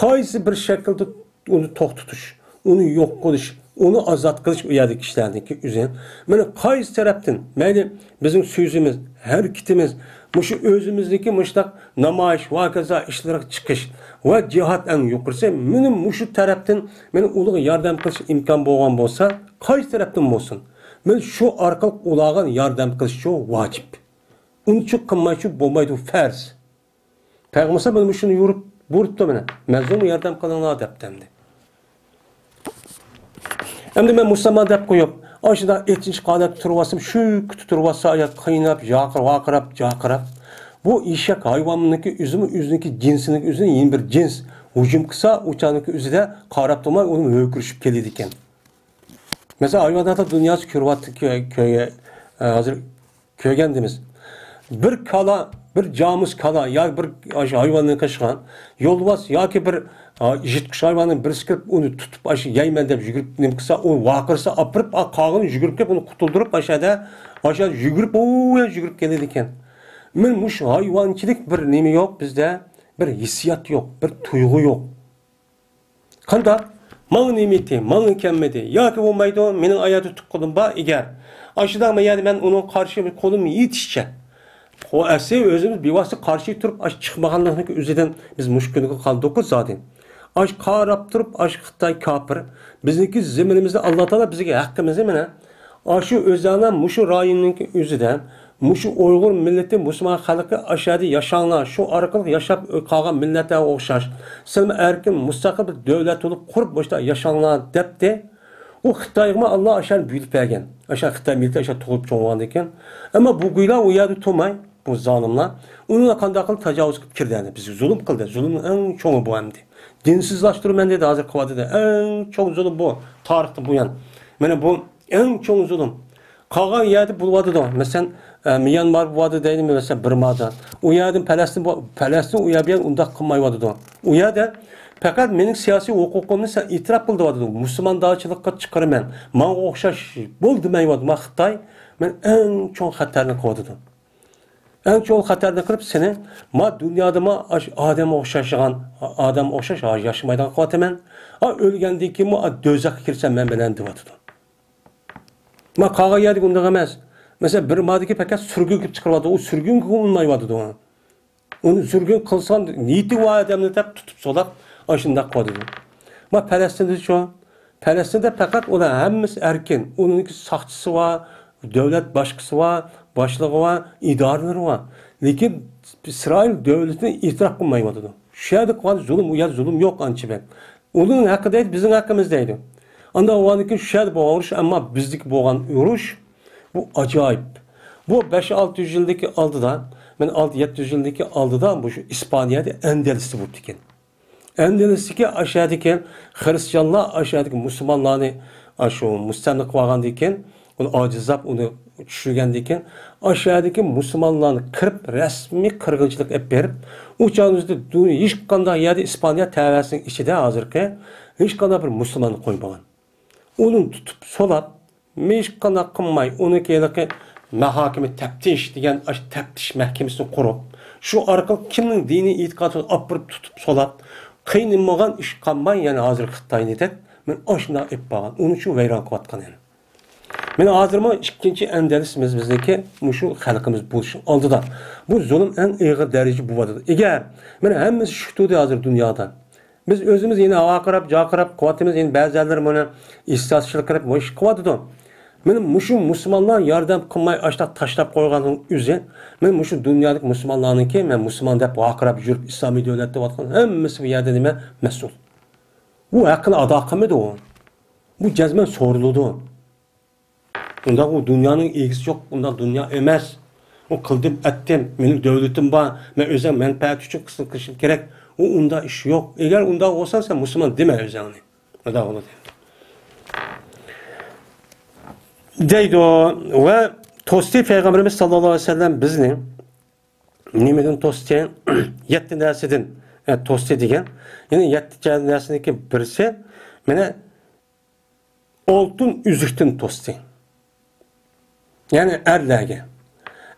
qaysi bir şekilde onu to'xtatish, onu yo'q qilish, onu azod qilish u yerdagi kishilarniki o'zi. Mana qaysi tarafdan, mayli bizning so'zimiz, harakatimiz, mushu o'zimizniki mushtaq namoyish va kaza ishlarga chiqish va jihad eng yuqorisi, meni mushu tarafdan meni ularga yordam qilish imkon bo'lgan bo'lsa, qaysi tarafdan bo'lsin, men shu orqali ularga yordam qilish shu vojib. Uncha qilmaychi bo'lmaydi, farz. Payg'ambar mana shuni yurib buribdi mana. Mazlumga yordam qilinglar debdi. Endi men musulmon deb qo'yib, oshida 7-qavat turvasım, shu kutib turvasa oyoq qiynab, jaqirab. Bu eshak hayvonniki o'ziniki jinsiniki o'zini yeni bir jins hujum qilsa, o'chaniki o'zida qarab turmay uni o'kirishib keladi ekan. Mesela hayvanlarda dunyosi ko'ryapti, hozir ko'rgandimiz. Bir kala, bir camız kala, ya bir hayvanın kaşıgan, yolvas yoki bir yitqish hayvanın bir sikirib uni tutib aşı yeymen deb yugurib nima qilsa, u vaqirsa apirib, qog'ini yugurib kelib uni qutuldirib aşağıda yugurib keladi ekan. Men mush hayvonchilik bir nima yo'q bizda, bir hissiyat yo'q, bir tuyg'u yo'q. Qanda Mağın nimeti, mağın kemmedi. Ya ki olmaydı, benim ayatı tutkulum ba, eğer. Aşıdan yani ben onun karşı kolumu yetişçe. O ese özümüz bir vasıta karşı durup aş çıkmaganlık üzerinden biz müşkülükü kaldık zaten. Aş karap durup aş Xitay kafir. Bizdeki zeminimizde Allah Teala bize hakkımızı mı ne? Aşı özlerden muşu rayının üzerinden muşu Uygur milleti Müslüman halkı aşağıda yaşanlar, şu arkalık yaşap kalgan millete okşaş. Selma erkin müstakil bir devlet olup kurup başta yaşanlar depti. O Xitay'ıma Allah aşağı büyütüp vergen. Aşağı Xitay milleti aşağı tolup çoğulandıyken. Ama bu güyle o yerde tutmay, bu zalimler. Onunla kandaklı tecavüz kirdendi. Bizi zulüm kıldı. Zulümün en çoğu bu hemdi. Dinsizlaştırmen dedi hazır kıvadı da. En çok zulüm bu. Tarihte bu yan. Yani bu en çok zulüm. Kalan yerde bulvadı da. Mesela Myanmar bulvadı değil mi mesela Birma'da. O yerde Palestin uyabiyen unda kılmayvadı da. O yerde fakat benim siyasi hukukumunu sen itiraf kıldı. Müslüman dağçılıkka çıkarım ben. Bana okşaş bol demeyvadı. Ma Xitay ben en çok hatarını kovadı. En çok hatarını kırıp seni ma dünyada ma Adem okşaşıgan Adem okşaş yaşamaydan kovadı ben. Ölgendeki ma dözak kirsen ben belen divadı. Ma kağa yedik onda emez. Mesela Birma'daki fakat sürgün gibi çıkarvadı. O sürgün kılmayvadı da. Onu sürgün kılsan niyeti o adamını tep tutup solak aşında koydu. Ama Palestin'de şu, Palestin'de fakat o da hemimiz erken. Onun sakçısı var, devlet başkısı var, başlığı var, idareleri var. Lakin İsrail devletini itiraf kılmaymadı. Şurada koydu zulüm, ya zulüm yok ançı ben. Onun hakkı değil, bizim hakkımızdaydı. Anda o anki şurada boğan uruş ama bizdeki boğan uruş bu acayip. Bu 5-600 yıldaki aldıda, ben 6-700 yıldaki aldıda bu şu İspanya'da Endelis'i vurdu iken. Endelis'teki aşağıdaki Hristiyanlar aşağıdaki Müslümanlarını şu müstenlik varandıyken, onu acizlap, onu düşürgendiyken aşağıdaki Müslümanlarını kırıp resmi kırgınçılık hep verip uçağınızda hiç kanda yerde İspanya tevesinin içinde hazırki hiç kanda bir Müslümanı koymagan. Onu tutup solap hiç kanda kınmay onu ki mahakeme teptiş diyen teptiş mahkemesini kurup şu arkalı kimin dini itikadını apırıp tutup solap kıyınmağan iş kalmay yani hazır Xitay'ını tek ben aşına ep bağın. Onun için veyran kıvatkan yani. Ben hazırma ikinci Endelisimiz bizdeki şu halkımız bu işin aldıda. Bu zulüm en ağır derece bu vadıdır. Eğer ben hemimiz şüktüdü hazır dünyada. Biz özümüz yine avakırap, cakırap, kuvvetimiz yine bazıları bana istasçılık kırıp bu iş kıvadıdı. Benim şu Müslümanlar yardım kılmayı açta taşlap koyganın üzerine ben şu dünyadaki Müslümanların ki ben Müslüman deyip akırap yürüp İslami devlette vatkan hemimiz bir yerde nime mesul. Bu hakkında adı hakkımıydı o. Bu cezmen soruludu. Bunda o dünyanın ilgisi yok. Bunda dünya emez. O kıldım ettim. Benim devletim var. Ben özel menfaat için kısım gerek. O onda iş yok. Eğer onda olsan sen Müslüman deme özelini. O da olur. Deydi o ve Tosti Peygamberimiz sallallahu aleyhi ve sellem bizni nimedin Tosti 7 dersidin Tosti degen yani 7 dersideki birisi mene oltun üzüktin Tosti. Yani erlerge.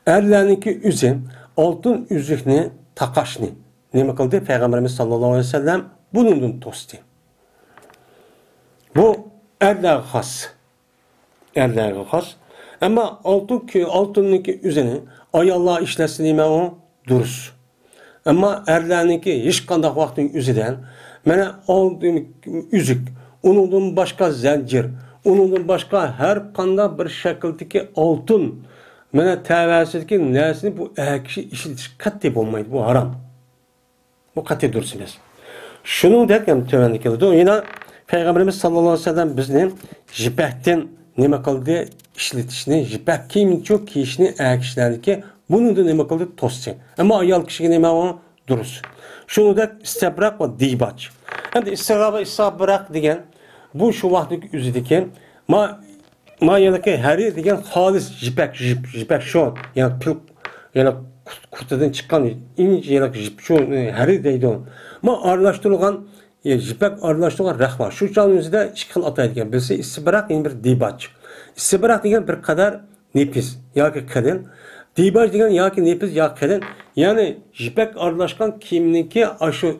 Erlerniki üzüm altın üzükni takaşni. Nime kıldı? Peygamberimiz sallallahu aleyhi ve sellem Bunun tosti. Bu erlerge has. Erlerge has. Ama altınınki üzerine ayallah işlesin deme o duruz. Ama erlerinki hiç kandak vaktin üzerinden bana aldığım üzük, onun başka zincir, onun başka her kanda bir şekildeki altın bana tevasideki nesini bu kişi işletiş katli olmaydı. Bu haram. Bu katli dursunuz. Şunu derken tövendeki yine Peygamberimiz sallallahu aleyhi ve sellem bizni jipekten nima qildi ishlatishni, jipak kiyim çok kiyishni kishilerdiki bunu da nima qildi to'sdi. Ammo ayol kishiga nima o durust. Shuningdek istabrak va diybaç. Endi istabrak degan bu shu vaqtdagi o'zidagi mayalaki harir degan xolis jipak shu, ya'ni pil yana kurtadan chiqqan ince yana jip shu harir deydi. Ma aralashtirilgan jipak aralashtirilgan rahva. Shu chog'ning o'zida ikki xil ataydigan. Birisi istibrak, yana bir dibaç. İstibrak degan bir kadar nefis yoki qalin. Dibaç degan yoki nefis yoki qalin. Yani jipak aralashgan kiyimniki ashu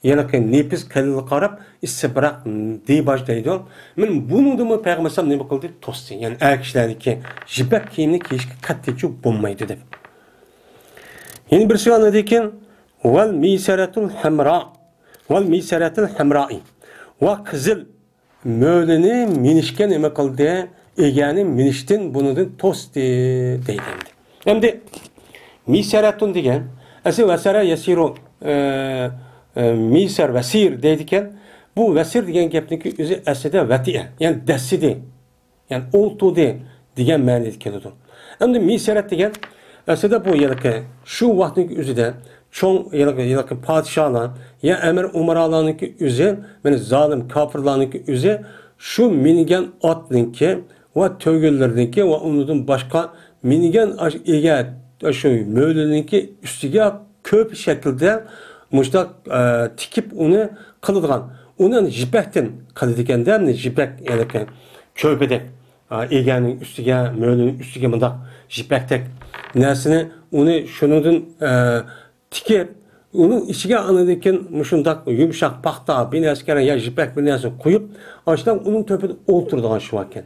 yana nefis qalinga qarab istibrak dibaç deydi. Men buni da Peygamber sallam nima qildi? To'sdi. Yani erkeklardagi jipak kiyimni kiyishga qat'iy bo'lmaydi deb. Yana bir so'z ekan, val misaratul hamra. Val misaratul hamra'i. Va qizil mö'lini minishga nima qildi? Egani minishtin bunun to'sdi deydi. Endi misaratun degan asli vasara yasiru misar vasir deydikan bu vasir degan gapniki o'zi aslida vati'a, ya'ni dasidi, ya'ni oltudi degan ma'noda keladi. Endi misarat degan aslida bu yalaqi shu vaqtning o'zida cho'ng yalaqi podshohlar ya amir umaralarniki o'zi, mana zolim kofirlarniki o'zi shu mingan otniki va to'gillarniki va undan boshqa mingan ega shu mo'liniki ustiga ko'p shaklda mushtaq tikib uni qiladigan. Uni jipakdan qiladi ekanda, jipak ya'ni ko'pidek eganing ustiga, mo'lining ustiga bundoq jipakdek narsani uni shundan tikib onun içine anladığın muşundak yumuşak paxta bir narsa ya jipak bir narsa koyup açtan onun töpüde oturduğun şu vakken.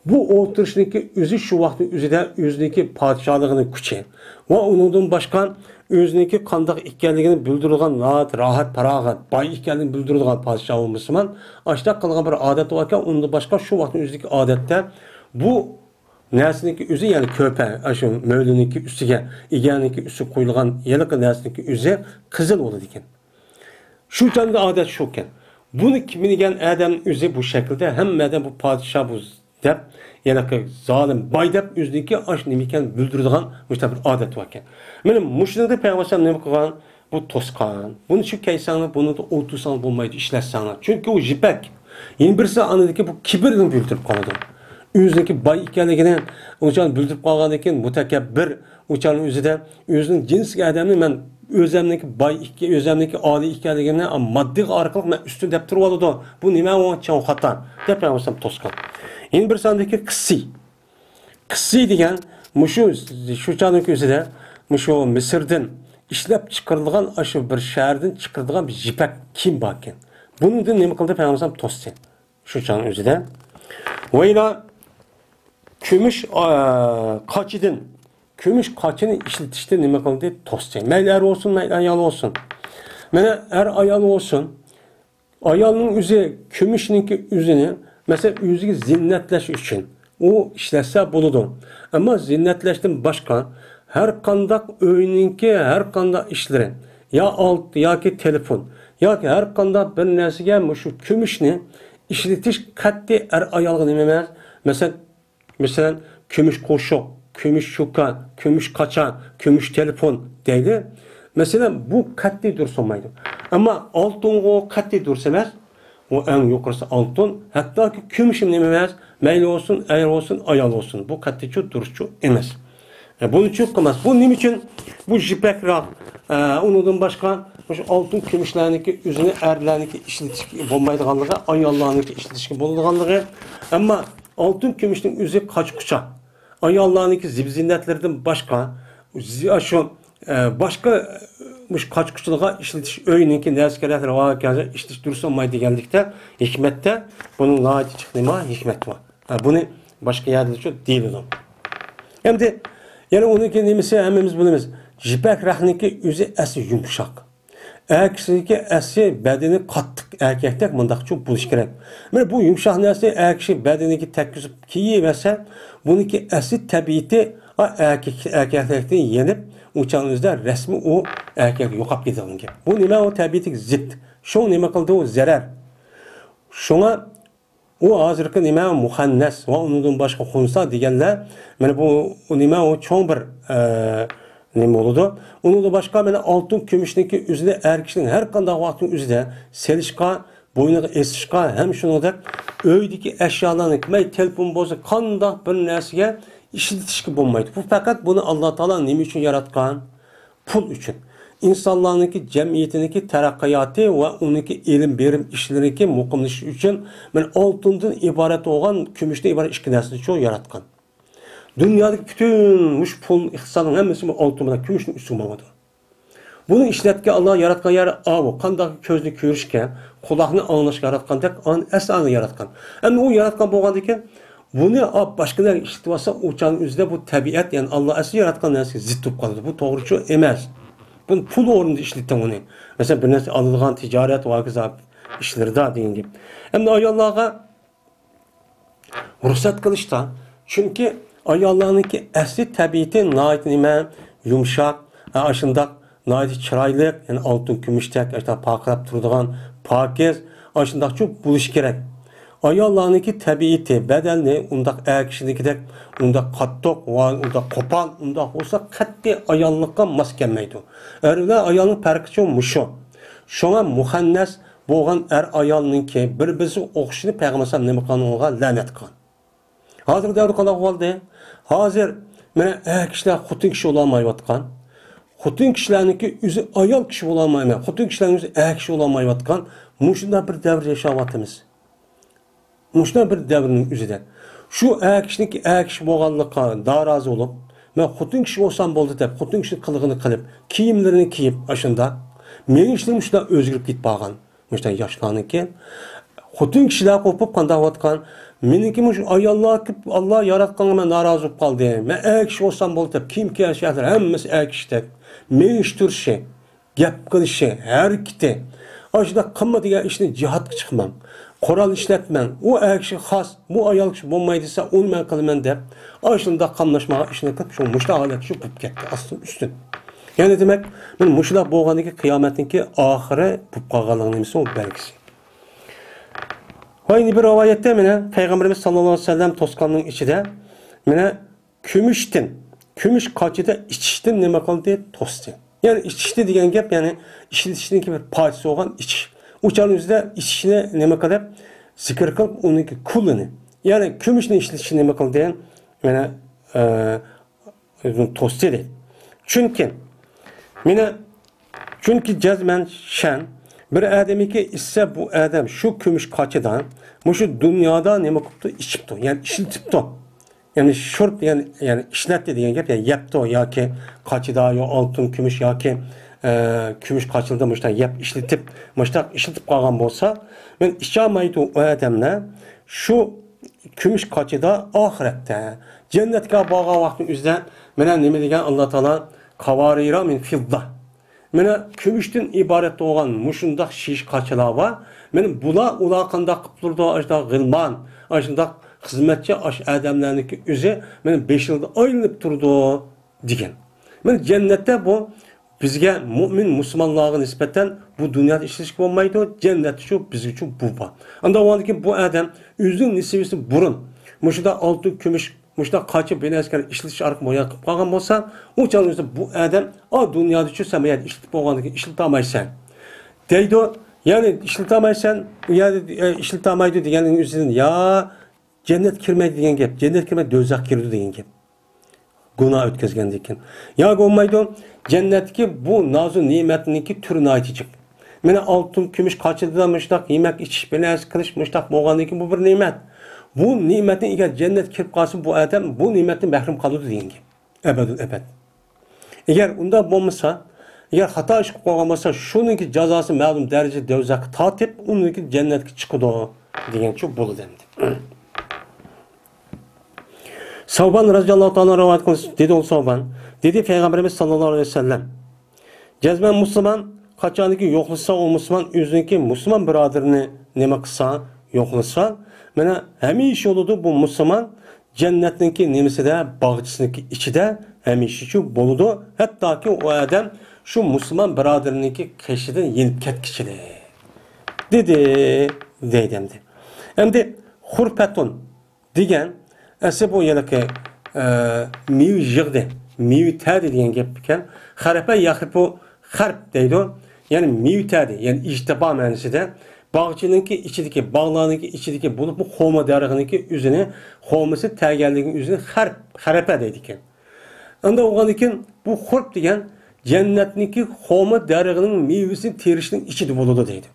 Bu oturuşundaki özü şu vakti özüde özündeki padişahlığının küçüğü. Ve onun başkan özündeki kandak ikkenliğini bildirilgan rahat, parahat, bay ikkenliğini bildirilgan padişah Müslüman. Açtan kalan bir adet varken onun başka şu vakti özündeki adette bu Nersiniki üzü yani köpe, aşı möğlününki üstüge, igeninki üstü koyulgan yalıkı nersiniki üzü kızıl olur diken. Şu canlı adet şokken. Bunu kiminigen Adem'in üzü bu şekilde hem meden bu padişah bu dep, yalıkı zalim bay dep üzdeki aş nemiken bildirdiğin müştabir adet varken. Benim muşluğunda Peygamber ne bakılan bu toskan. Bunu şu keysanlar bunu da otursan bulmaydı işletsanlar. Çünkü o jipek. Yeni birisi anladı ki bu kibirini bildirip kaladı. Özündeki bay ekanligini uçan bildirib qolgan ekan mutakabbir uçanın o'zida o'zining jinsiy odamni men o'zimniki bay o'zimniki oliy ekanligimni moddiy orqali men ustun deb turib oladi. Bu nima o'chon xato deb olsam tosqan. Endi bir sondagi qissi degan shu chog'ning o'zida shu Misrdan ishlab chiqarilgan shu bir shahardan chiqarilgan bir jipak kiyim bor ekan. Bundan nima qildi Peygamber tosdi. Shu chog'ning o'zida Vayla Kümüş kaçıdın. Kümüş kaçını işletişte nime kaldı? Tosya. Mayli er olsun, mayli ayal olsun. Mene er ayal olsun. Ayalının üzeri, kümüşününki üzerine mesela yüzü zinnetleş için. O işletse buludur. Ama zinnetleştin başka her kandak öğününki her kandak işleri. Ya alt ya ki telefon. Ya ki her kandak bir neresi gelmiş şu kümüşünü işletiş katli er ayalgı nimemez. Mesela kümüş koşuk, kümüş şuka, kümüş kaçan, kümüş telefon deydi. Mesela bu katli dursamaydı. Ama altın o katli dursamaz. O en yukarısı altın. Hatta ki kümüşüm dememez. Meyli olsun, eğer olsun, ayal olsun. Bu katliçi duruşçu emez. Bunu çok kılmaz. Bu ne için? Bu jipek rak. Ondan başka altın kümüşlerinki üzerine erlerinki işletişki olmaydıganlığı, ayallarınki işletişki bulunduğanlığı. Ama altın kümüşün üzeri kaç kuça. Ayallarınki zibzinnetlerden başka, şu başka kaçkıçılığa işletiş öyününki neskeretleri var ki işletiş dursunmaydı geldikte hikmette bunun laiti çıknıma hikmet var. Bunu başka yerde çok değil o. Hem de yani onun kendimizi hemimiz biliriz. Jipek rahniki yüzü esi yumuşak. Erkeksinki esi bedeni kattık erkektek mındak çok buluş gerek. Yani bu yumuşak nesi erkek bedeniki tek yüzüp kiyi verse bununki esi tabiiti erkeklikten yenip uçağınızda resmi o erkek yokap gidilen gibi. Bu nime o tabiitik zıt. Şu nime kıldı o zarar. Şuna o hazırkı nime muhannes ve onun başka konusa diyenler yani bu nime o çoğun bir nime oldu. Onun da başka yani altın kümüşteki üzerinde erkekliğin her kanda vaktin üzerinde selişka boyuna esişka hem şunu da öydeki eşyalarını kime telefon bozu kanda bir nesige işletişki bulmaydı. Bu fakat bunu Allah Teala nime için yaratkan? Pul için. İnsanlarınki cemiyetindeki terakkiyatı ve onunki ilim birim işlerindeki mukamlışı için ben altından ibaret olan kümüşten ibaret işki nesini çoğu yaratkan. Dünyadaki bütün pul iktisadın hemisi altından kümüşten üstün olmadı. Bunu işletke Allah yaratkan yer avı, kandaki közünü körüşke, kulağını anlaşık yaratkan tek an esanı yaratkan. Ama o yaratkan boğandaki bunu başkalar işitvasa uçağın üzerinde bu tabiat yani Allah esir yaratkan nesini zıttıp kalır. Bu doğrucu emez. Bunu pul orunda işletten onu. Mesela bir nesli alınğan ticaret vakıza işleri de deyin gibi. Hem de Allah'a ruhsat kılışta. Çünkü Allah'ınki esli tabiati nait nime yumuşak, aşındak, nait çıraylık, yani altın kümüştek, işte pakrap durduğun pakiz, aşındak çok buluş gerek. Allah'ınki tabiati, bedelni, undak erkişindeki undak kattok, undak kopal, undak olsa katli ayallıkka mas gelmeydi. Erler ayalının perkisi olmuşu. Şuna muhannes boğan ayalınki birbirisi okşunu peygamber ne kanıga lanet kan. Hazır devri kadar oldu. Hazır mene erkişler hutun kişi olamayatkan. Hutun kişilerinki yüzü ayal kişi olamayatkan. Hutun kişilerin yüzü erkişi olamayatkan. Muşunda bir devir yaşavatımız. Muşunda bir devrinin yüzüden. Şu erkişlik boğanlıkka daha razı olup ben hutun kişi olsam boldu deyip hutun kişi kılığını kılıp kiyimlerini kiyip aşında meni işlerim şuna özgürlük git bağın. Muşta yaşlanırken hutun kişiler kopup kandavatkan meniki muş ay Allah yaratkanı men narazı olup kaldı. Men erkişi olsam boldu deyip kim ki şeyler hemmesi erkiştek. Meni iştir şey. Gep kılış şey. Her kiti. Aşında kımma diye işine cihat çıkmam. Koral işletmen, o erkişi has, bu ayal kişi bulmaydıysa onu ben kılmen de aşında kanlaşmağa işine kıp şu muşta alet şu pup gitti aslında üstün. Yani demek ben muşla boğandaki kıyametinki ahire pup kağalığının emisi o belgisi. Aynı bir rivayette mine Peygamberimiz sallallahu aleyhi ve sellem toskanının içinde mine kümüş kaçıda içiştin ne makal diye tosti. Yani içişti diyen gep yani içiştinki bir parçası olan iç. Uçağın üzerinde işine ne kadar zikir kılıp onunki kullanı. Yani kümüşün işletişine ne kadar diyen yani tosti değil. Çünkü cezmen şen bir ademi ki ise bu adam şu kümüş kaçıdan şu dünyada ne makuptu içipti. Yani işletipti. Yani şurt yani işletti diyen gep yani yaptı ya ki kaçıda ya altın kümüş ya ki kümüş kaçıldı müşten yap işletip kalan bolsa ben işamaydı o adamla şu kümüş kaçıda ahirette cennetke bağa vaktin üzden mena neme degen Allah Teala kavarira min fidda mena kümüşten ibaret olan muşundaq şiş kaçılar var men bula ulaqanda qıpturdu ajda gılman ajda hizmetçi adamlarniki üzü men 5 yılda aylanıp turdu degen men cennette bu bizge mümin Müslümanlığa nispeten bu dünyada işleşik olmaydı. Cennet şu bizim için bu var. Anda o andaki bu adam üzün nisbisi burun. Muşda altın kümüş, muşda kaçıp beni asker işleşik arka moya kalan olsa o çalınırsa bu adam o dünyada şu semeyet işletip olgandaki işletamazsan. Deydi yani işletamazsan yani işletamaydı diyenin üzerinde ya cennet kirmedi diyen gep. Cennet kirmedi dözak kirdi diyen gep. Günah ötközgendikin. Ya olmaydı cennetki bu nazu nimetiniki türüne aytıcık. Mene altın, kümüş kaçırdı da müştak, yemek içiş, beni ez kılış, müştak boğandaki bu bir nimet. Bu nimetin eğer cennet kirip kalsın bu adam bu nimetin mehrum kalırdı deyin ki. Ebedül ebed. Eğer onda olmasa Eğer hata iş koygan bolsa, şununki cazası ma'lum darajada dozakka tatib, uniki jannatga chiqadi degancha bo'ladi endi. Savban radhiyallohu ta'ala rivoyat qildi, dedi o Savban. Dedi Peygamberimiz sallallohu alayhi vasallam. Cezmen Müslüman kaçaniki yoklasa o Müslüman özünki Müslüman birodarini nima qilsa, yoklasa, mana hamisha oludu bu Müslüman cennetninki nimisida, bag'chisiniki ichida hamisha shu bo'ladi. Hattoki o odam şu Müslüman birodariniki qishidan yenib ketkichili. Deydi endi. Endi hurpatun degan asli bu yalaki mivi yig'di, mivi tadi degan gap ekan. Xarapa yaqipu harp deydi. Yani mivi tadi, yani ijtiba ma'nosida bağçınınki içideki, bağlarınki içideki bulup bu xoma darig'iniki üzüne, xomasi taganligini üzüne xarapa deydi ekan. Anda o'g'an ekan bu xurp degan jannatniki xoma darig'ining mevasini terishning ichida bo'ladi deydi.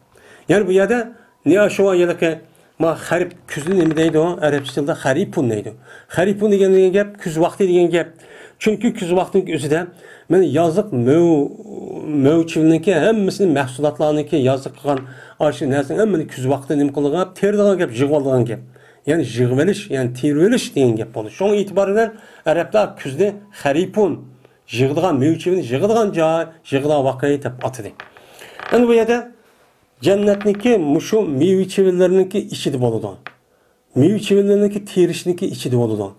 Yani bu yerda ne şu yalaki ma xarip kuzning nima deydi o? Arabcha tilda xaripun deydi. Xaripun degan gap kuz vaqti degan gap. Chunki kuz vaqtining o'zida mana yoziq mevchilikniki hammasini mahsulotlarniki yoziq qilgan aşı narsa hammani kuz vaqtida nima qilgan, terdigan gap, yig'ib olgan gap. Yani yig'velish, yani tervelish degan gap bo'ldi. Shunga e'tiboran arablar kuzda xaripun yig'digan mevchilikni yig'digan joy, yig'digan vaqt deb atadi. Endi bu yerda jannatniki mushu mevchiliklarniki ichida bo'ladi. Mevchiliklarniki terishniki ichida bo'ladi.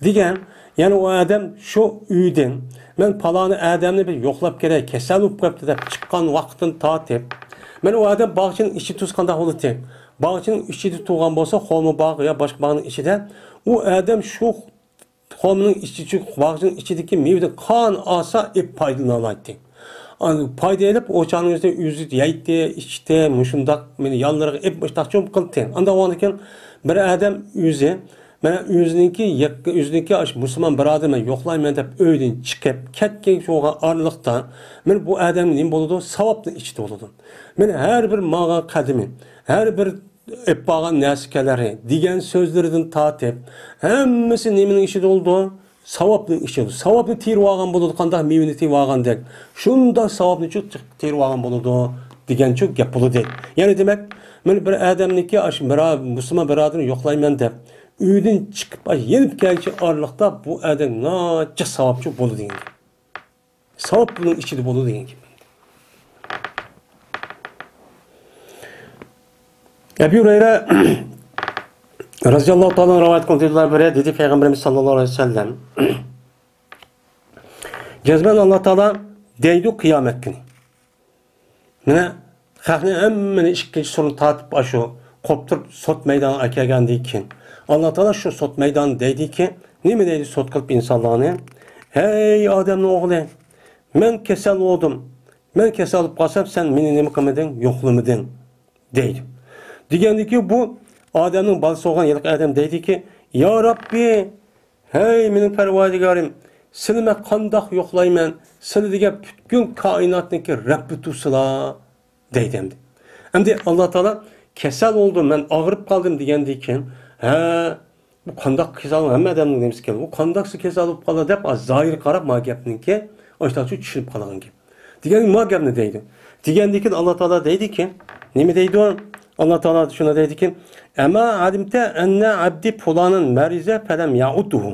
Degan, yani o adam şu uydan men palani adamni bir yo'qlab kerak, kasal bo'lib qolibdi deb chiqqan vaqtini tatib, men o adam bog'chining ichi tuzqanda bo'ladi. Bog'chining ichida tug'an bo'lsa, xolmi bog' yo boshqa bog'ning ichida, u adam shu xolmining ichida, bog'chining ichidagi mevdan qon olsa, foydalanadi. Payda elib o'chaning o'zida o'zi yeydi, ichdi, mushundaq meni yonlariga ep cho'p qildi. Anda o'g'an ekan bir adam o'zi mana o'ziniki Müslüman birodarman yo'qlayman deb uydan chiqib ketgan sho'ga orliqda men bu odamning nima bo'ladi? Savobning ichida bo'ladi. Men har bir ma'g'an qadimi, har bir eppagan narsalari degan so'zlaridan tatib, hammasi nimaning ichida bo'ldi? Savobning ichida. Savobni terib olgan bo'ladi, qanday mevani terib olgandek. Shunda savobni terib olgan bo'ladi degan cho'q gap bo'ladi. Ya'ni demak, men bir odamniki Müslüman birodarni yo'qlayman deb uydan chiqib yenib kelchi orliqda bu adam nacha savobchi bo'ladi degan. Savob buning ichida bo'ladi degan. Ebu Hurayra radhiyallohu ta'ala rivoyat qildilar, dedi Peygamberimiz sallallohu alayhi vasallam. Cezmen Allah Teala deydi kıyamet günü. Mana xalqning hammani ikkinchi surun tatib ashu qoptirib sot maydoniga kelgandan keyin Allah Teala şu sot meydanı deydi ki, nima deydi sot qilib insonlarni? Hey odamning o'g'li, men kasal bo'ldim. Men kasal bo'lib qolsam, sen meni nima qilmading, yo'qlamading deydi. Degandiki bu odamning bolasi bo'lgan yilqi odam deydi ki, "Ya Rabbi, hey mening Parvardigorim, seni men qandoq yo'qlayman? Seni degan butkul koinotniki Rabbi tusila" deydi endi. Endi Allah Teala kasal bo'ldim, men og'rib qoldim degandan keyin bu qandoq kasal hamma odamning nemisi keldi. Bu qandoqsi kasal bo'lib qoldi deb zohir qarab ma gapniki o'shtachu tushunib qolgan gap. Degan ma gapni deydi. Degandan keyin Alloh taolo deydiki, nima deydi u? Alloh taolo shuna deydiki, "Ama alimta anna abdi fulanın mariza falam ya'uduhu."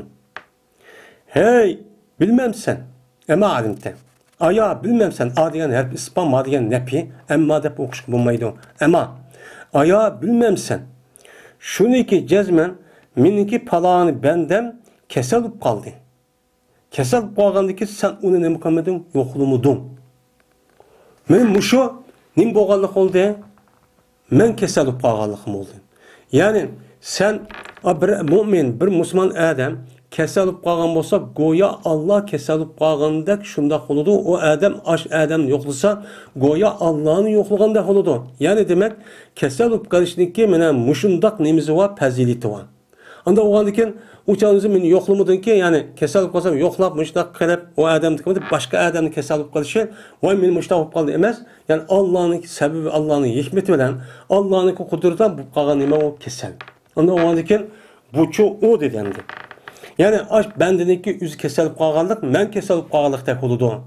Hey, bilmemsen. Ama alimta. Aya bilmemsen. A degan harf ispan, ma degan nafi, amma deb o'qish bo'lmaydi. Ama aya bilmemsen. Şuniki cezmen miniki palağını benden kesel olup kaldı. Kesel olup kalgandaki sen onu ne mükemmedin yoklumudun. Men muşu nim boğanlık oldu. Men kesel olup kalganlıkım oldu. Yani sen bir mümin, bir Müslüman adam kesel olup kalgan olsa goya Allah kesel olup kalgandak şunda oldu. O adam yoklusa goya Allah'ın yokluganda oldu. Yani demek kesel olup kalışındaki menen muşundak nemizi var, peziliti var. Anda oğandaki uçağınızı meni yoklamadın ki yani kesel olup kalsam yoklap muşundak kılıp o adamı başka adamın kesel olup kalışı vay meni muşundak olup kaldı emez. Yani Allah'ın sebebi, Allah'ın hikmeti bilen Allah'ın kudurdan bu kalgan neme o kesel. Anda oğandaki buçu o dedendi. Yani bendeki yüz kesilip kalganlık, men kesilip kalganlık tek oldu.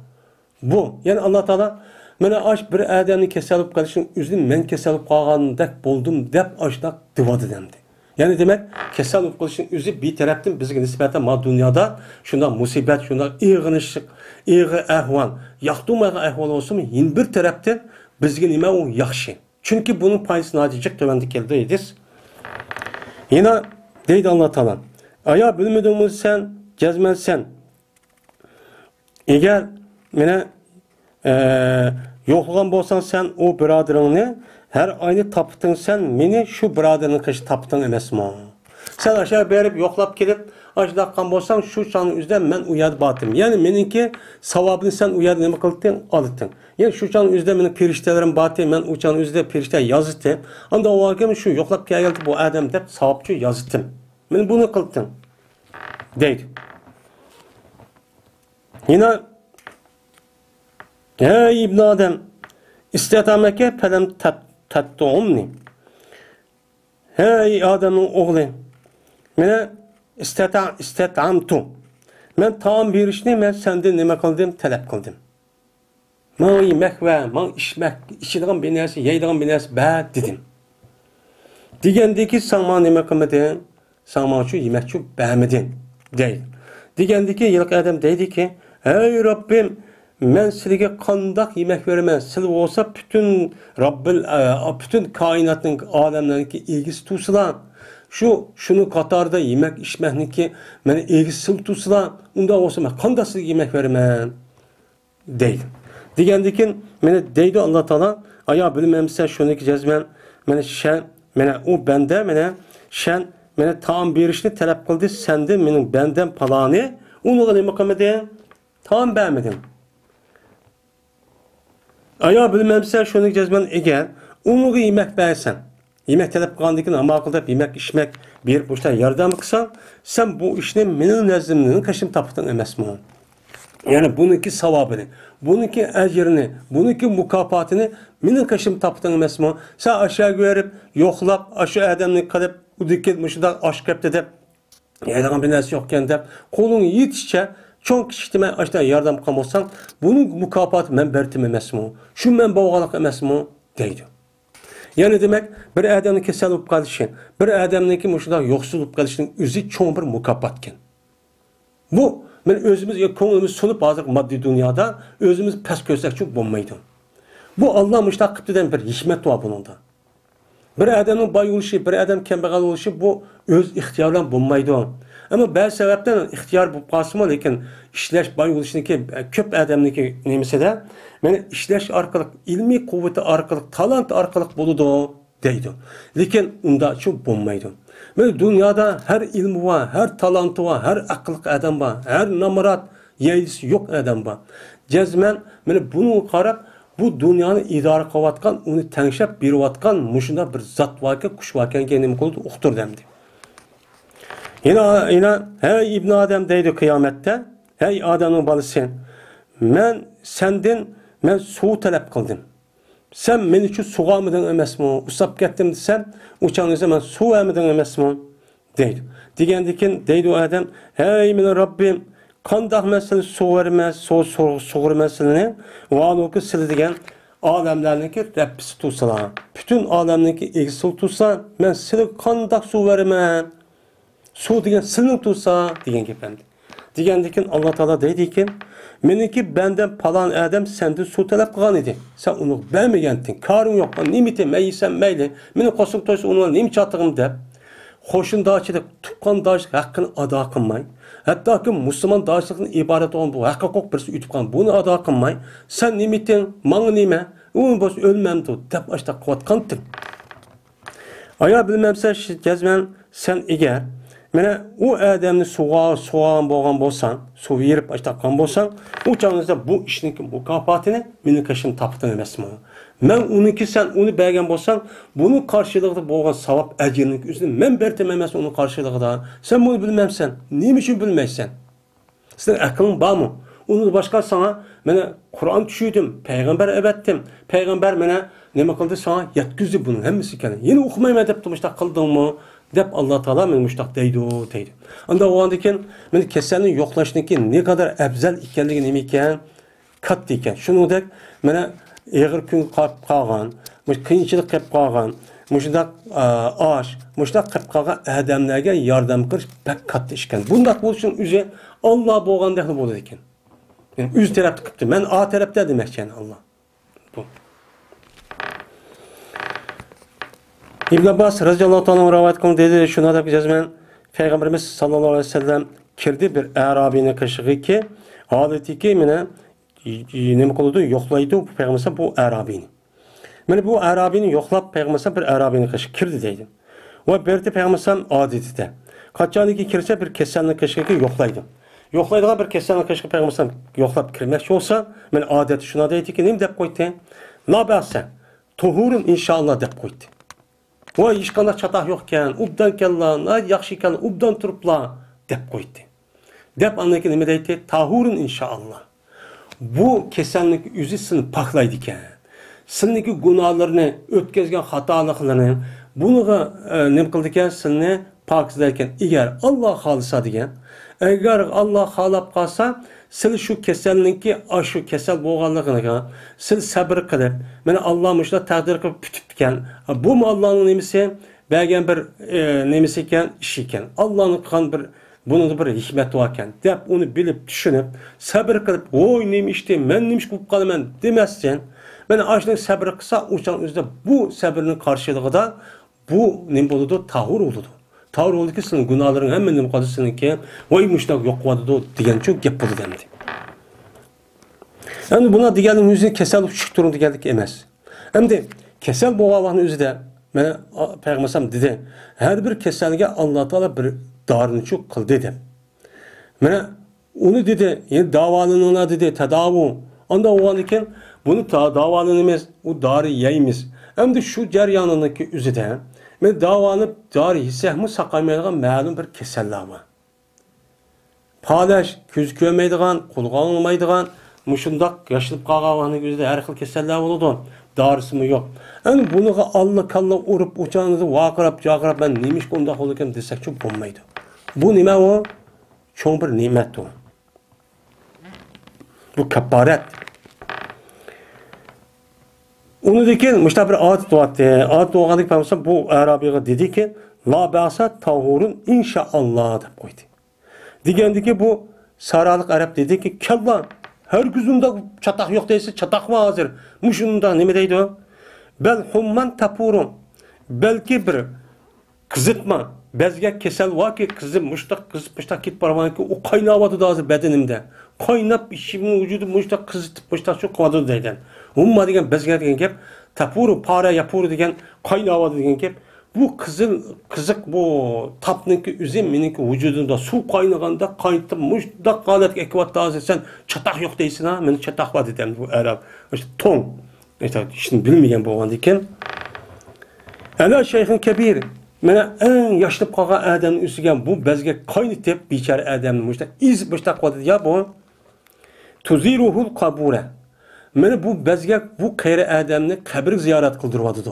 Bu. Yani Allah Teala mana aş bir adamni kesilip kalışın üzün men kesilip kalgandek buldum dep aşnak divadı demdi. Yani demek kesilip kalışın üzü bir taraftan bizge nisbeten ma dünyada şunda musibet, şunda iğnışık, iği ahvan, yaxtılmayan ahval olsun yin bir taraftan bizge nime o yaxşı. Çünkü bunun payısını acıcık tövendik elde ediz. Yine deydi Allah Teala. Aya bilmediğimiz sen, gezmen sen. Eğer mene yo'qlagan bo'lsang sen o birodaringni her aynı taptın sen meni şu birodarning qish taptın emasmi? Sen aşağı berib yo'qlab kelib ajdaqan bo'lsang şu çanın üzden men u yerda bordim. Yani meniki savobini sen u yerda nima qilding? Olding. Yani şu çanın üzden mening perishtalarim bordi, men u çanın üzden perishta yozdim. Anda o vakit şu yo'qlab keldi bu adam deb savobchi yozdim. Men buni qildim. Deydi. Yine ey İbn Adem istetameke pelem tattu'umni. Hey Adem'in oğlu. Mene istetamtu. Men taam berishni men senden nima qildim? Talab qildim. Men yemek ve men içidigan bir narsa, yeydigan bir narsa ba dedim. Degendeki sen nima qilmading? Sen şu yemek şu bermedin deydi. Degendeki yılqi adam deydi ki, ey Rabbim men sizge qandaq yemek veraman. Siz olsa bütün bütün kainatın alemlerinki ilgisi tutusular. Şunu Katarda yemek içmekniki meni ilgisi tutusular. Unda olsa men qandaq sizge yemek veraman deydi. Degendikin meni deydi Allah Teala, aya bilmemsen şunu ki cezmen meni o bende meni taam berishni talab qildi, sende mening benden palani, onu nima qilmading? Taam bermeding. Aya bilmemsen şunu cezmen eğer onu yemek versen, yemek talab qilgandikin amal qilib yemek içmek bir boşta yordam qilsan, sen bu ishni mening nazdimdan qashim topding emasmi? Yani bununki savabını, bununki ecrini, bununki mukafatını mening qashim topding emasmi? Sen aşağı görüp yo'qlab aşağı adamni qilib bu dikkat aşk kapta deb yaydigan bir narsa yo'qkan deb qo'ling yetishcha cho'ng kishitma ashda yordam qilmoqsan buning mukofoti men berdim emasmi? Shu men bo'g'aliq emasmi deydi. Yani demek bir adamni kasal bo'lib qolishi, bir adamniki mushunda yo'qsiz bo'lib qolishining o'zi cho'ng bir mukofotkan. Bu men o'zimiz ko'nglimiz sunib hozir moddiy dunyoda o'zimiz past ko'rsakchi bo'lmaydi. Bu Alloh mushtaq qilibdidan bir hikmat var bununda. Bir adamın boy oluşu, bir adam kambag'al oluşu bu öz ixtiyordan bo'lmaydi. Ama bazı sebepten ixtiyor bu qolsa, lekin ishlash boy oluşuniki ko'p adamniki nemisida, meni ishlash orqali, ilmiy quvvati orqali, talant orqali bo'ladi deydi. Lekin unda shu bo'lmaydi. Meni dunyoda her ilmi var, her talanti var, her aqlli adam var, her namorat, yeylisi yo'q adam var. Cezmen meni bunu qarab bu dünyanı idare qilayotgan, onu tengshab berayotgan mushunda bir zot varken, kuş varken nima qildi? Uqtir demdi. Yine hey İbn Adem deydi kıyamette, hey Adem'in balası, men suv talab qildim. Sen men uchun sug'amiding emasmi? Usab ketdim desam, o'changizda men suv amiding emasmi? deydi. Degandikin deydi Adem, hey mening Rabbim, qandaq mesele soğurmaz, soğurmasını vanuku sildigen alemlerdeki Rabbisi tutsalar. Bütün alemdeki egisi tutsa, ben sizi qandaq su vermem. Su degen silin tutsa, degen gependi. Degendikin Allah Teala deydi ki, meniki benden palan adam sende su talep qilgan edi. Sen onu vermeganding. Karın yok. Nimite meysen meyle. Meni qo'sib to'ysa onu nim çatığım deb. Qo'shindorchilik, tuqqandorchilik haqqini ado qilmay, hattoki musulmon doshlikdan iborat olan bu haqiqiy birisi yutib qolgan, buni ado qilmay, sen nimiting, manga nima, u bo'lsa o'lmamdi deb ashta qilayotganding. Aya bilmamsan, jazman sen egar mana u odamni sug'an bo'lgan bo'lsan, suv yerib ashta qolgan bo'lsan, u chog'ingizda bu ishning mukofotini meni qashim topdim emasmi? Men uniki sen onu bergen bolsan, bunun karşılığında boğan savap ecirlik üstüne men bertem emas onun karşılığında. Sen bunu bilmemsen, neyim için bilmezsen? Senin aklın var mı? Onu başka sana, mene Kur'an düşürdüm, peygamber ebettim. Peygamber mene neme kıldı sana yetkizdi bunun hemisi kendi. Yeni okumayım edip müştak kıldın mı? Dep Allah Teala men müştak deydi. Anda o andaki men kesenin yoklaşındaki ne kadar ebzel ikenliği nemiken katta ekan. Shuningdek, mana eg'ir kun qolib qolgan, qiyinchilik qilib qolgan, shunday osh, shunday qilib qolgan odamlarga yordam qilish pek katta ish ekan. Bunday bo'lishning o'zi Alloh bo'lgandek bo'ladi ekan. Yani üz tarafta qilibdi. Men A tarafda demakchiman Alloh. Bu. İbn Abbas radhiyallohu ta'ala rivoyat qilgan dedi, shuna deb yozman. Payg'ambarimiz sallallohu alayhi vasallam kirdi bir Arabiyning qishig'i ki, odatiki meni nima qildi? Yo'qlaydi payg'ambar bu Arabiyni. Mana bu Arabiyni yo'qlab payg'ambar bir Arabiyning qishig'i kirdi deydi. Va berdi payg'ambar odatida. Qachoniki kirsa bir kasallik qishig'iga yo'qlaydi. Yo'qlaydigan bir kasallik qishig'i payg'ambar yo'qlab kirmoqchi bo'lsa, men odati shuna deydiki, nima deb qo'ydi? La ba'sa, tuhurun inshaalloh deb qo'ydi. Voy hech qanday chatoq yo'q ekan, ubdan kellar, yaxshi ekan, ubdan turiblar deb qo'ydi. Deb anaki nima deydi? Tahurun inshaalloh. Bu kasallik o'zi sizni poklaydi ekan. Sizniki gunohlarni, o'tkazgan xatoliklarni, buniga nima qildi ekan? Sizni pokizlar ekan. Agar Alloh xolisa degan, agar Alloh xolab qolsa, siz shu kasallikni, shu kasal bo'lganligiga siz sabr qilib, mana Alloh mushla taqdir qilib tutib ekan. Bu Allohning nimasi, bergan bir nimasi ekan, ish ekan. Allohning qilgan bir bunun bir hikmeti var ekan deb uni bilib tushunib, sabr qilib, "Voy nima ishdi, men nima ish qilib qolaman" demasdan, mana ashning sabr qilsa, o'shan o'zida bu sabrning qarshiligida bu nima bo'ladi? Tahur bo'ladi. Tahur bo'ldiki, sizning gunohlaring hamma nima qoldi sizniki, "Voy mushtaq yo'q qoldi" degancha gap bo'ladi endi. Endi buna deganing o'zi kasal tushib turib deganlik emas. Endi kasal bo'lganlikning o'zida mana payg'ambar dedi, har bir kasalga Alloh taolo bir darini çok kıldı dedim. Mana onu dedi, yani davalanına dedi, tedavu. Onda o iken bunu davalanımız, o darı yeyimiz. Hem de şu ceryanındaki üzüde, men davanıp darı hissehmi sakamaydıgan ma'lum bir keseller var. Palaş, göz görmeydigan, kulga olmaydigan, muşundak yaşılıp qalğanın üzüde her xil keseller oldu. Darısı mı yok. Yani bunu Allah kalla urup uçağınızı vaqırap, jaqırap ben neymiş bunda olurken desek çok olmaydı. Bu nime o? Çok bir nimet o. Bu kefaret. Onu dikin, müşte bir adet doğattı. Adet doğandık peygamber bu Arabiye dedi ki, la ba'sa tahurun inşaallah deb koydu. Digendi ki bu Saralık Arap dedi ki, kella her güzünde çatak yok değilse çatak var hazır. Muşunda ne deydi o? Bel humman tapurun. Belki bir kızıtma. Bezgek kesel var ki kızım muştak kızıp muştak git parmağına ki o kaynavadı da hazır bedenimde. Kaynap işimin vücudu muştak kızıtıp muştak çok kavadı deyden. Humma degen bezgek degen gep. Tapuru para yapuru degen kaynavadı degen gep. Bu kızık bu tapnınki üzüm meninki vücudunda su kaynaganda kaynatıp muştak qalet ekvatta hazır sen çatak yok değilsin ha. Meni çatak var dedim bu Arap. İşte ton. İşte şimdi bilmeyen bu olan diken. Ela şeyhin kebir. Mana en yaşlı qalğan adamın üstüge bu bezge kaynatıp biçare adamın muşta iz muşta qo'ydi ya bu tuziruhul qabura. Mana bu bezge bu qayri adamni qabr ziyorat qildiribdi.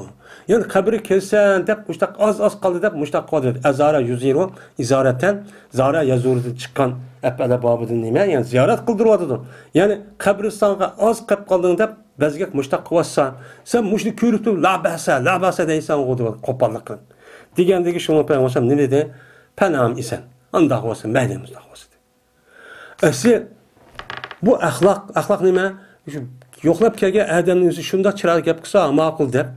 Yani qabri kelsan deb muşta az qoldi deb muşta qo'ydi. Azara yuziru izaratan zara yazurdan chiqqan apala bobidan nima? Yani ziyorat qildiribdi. Yani qabristonga az qolib qolding deb bezge muşta qo'ysa, sen muşni ko'rib turib la basa deysan qo'ydi qo'pollik qilib. Degandagi şunu peygamber ne dedi? Penam isen. Andak olsun, beynimiz dak olsun. Asli bu ahlak nima? Yo'qlab kelgan adamning o'zi shunda chiroyli gap qilsa ma'qul deb.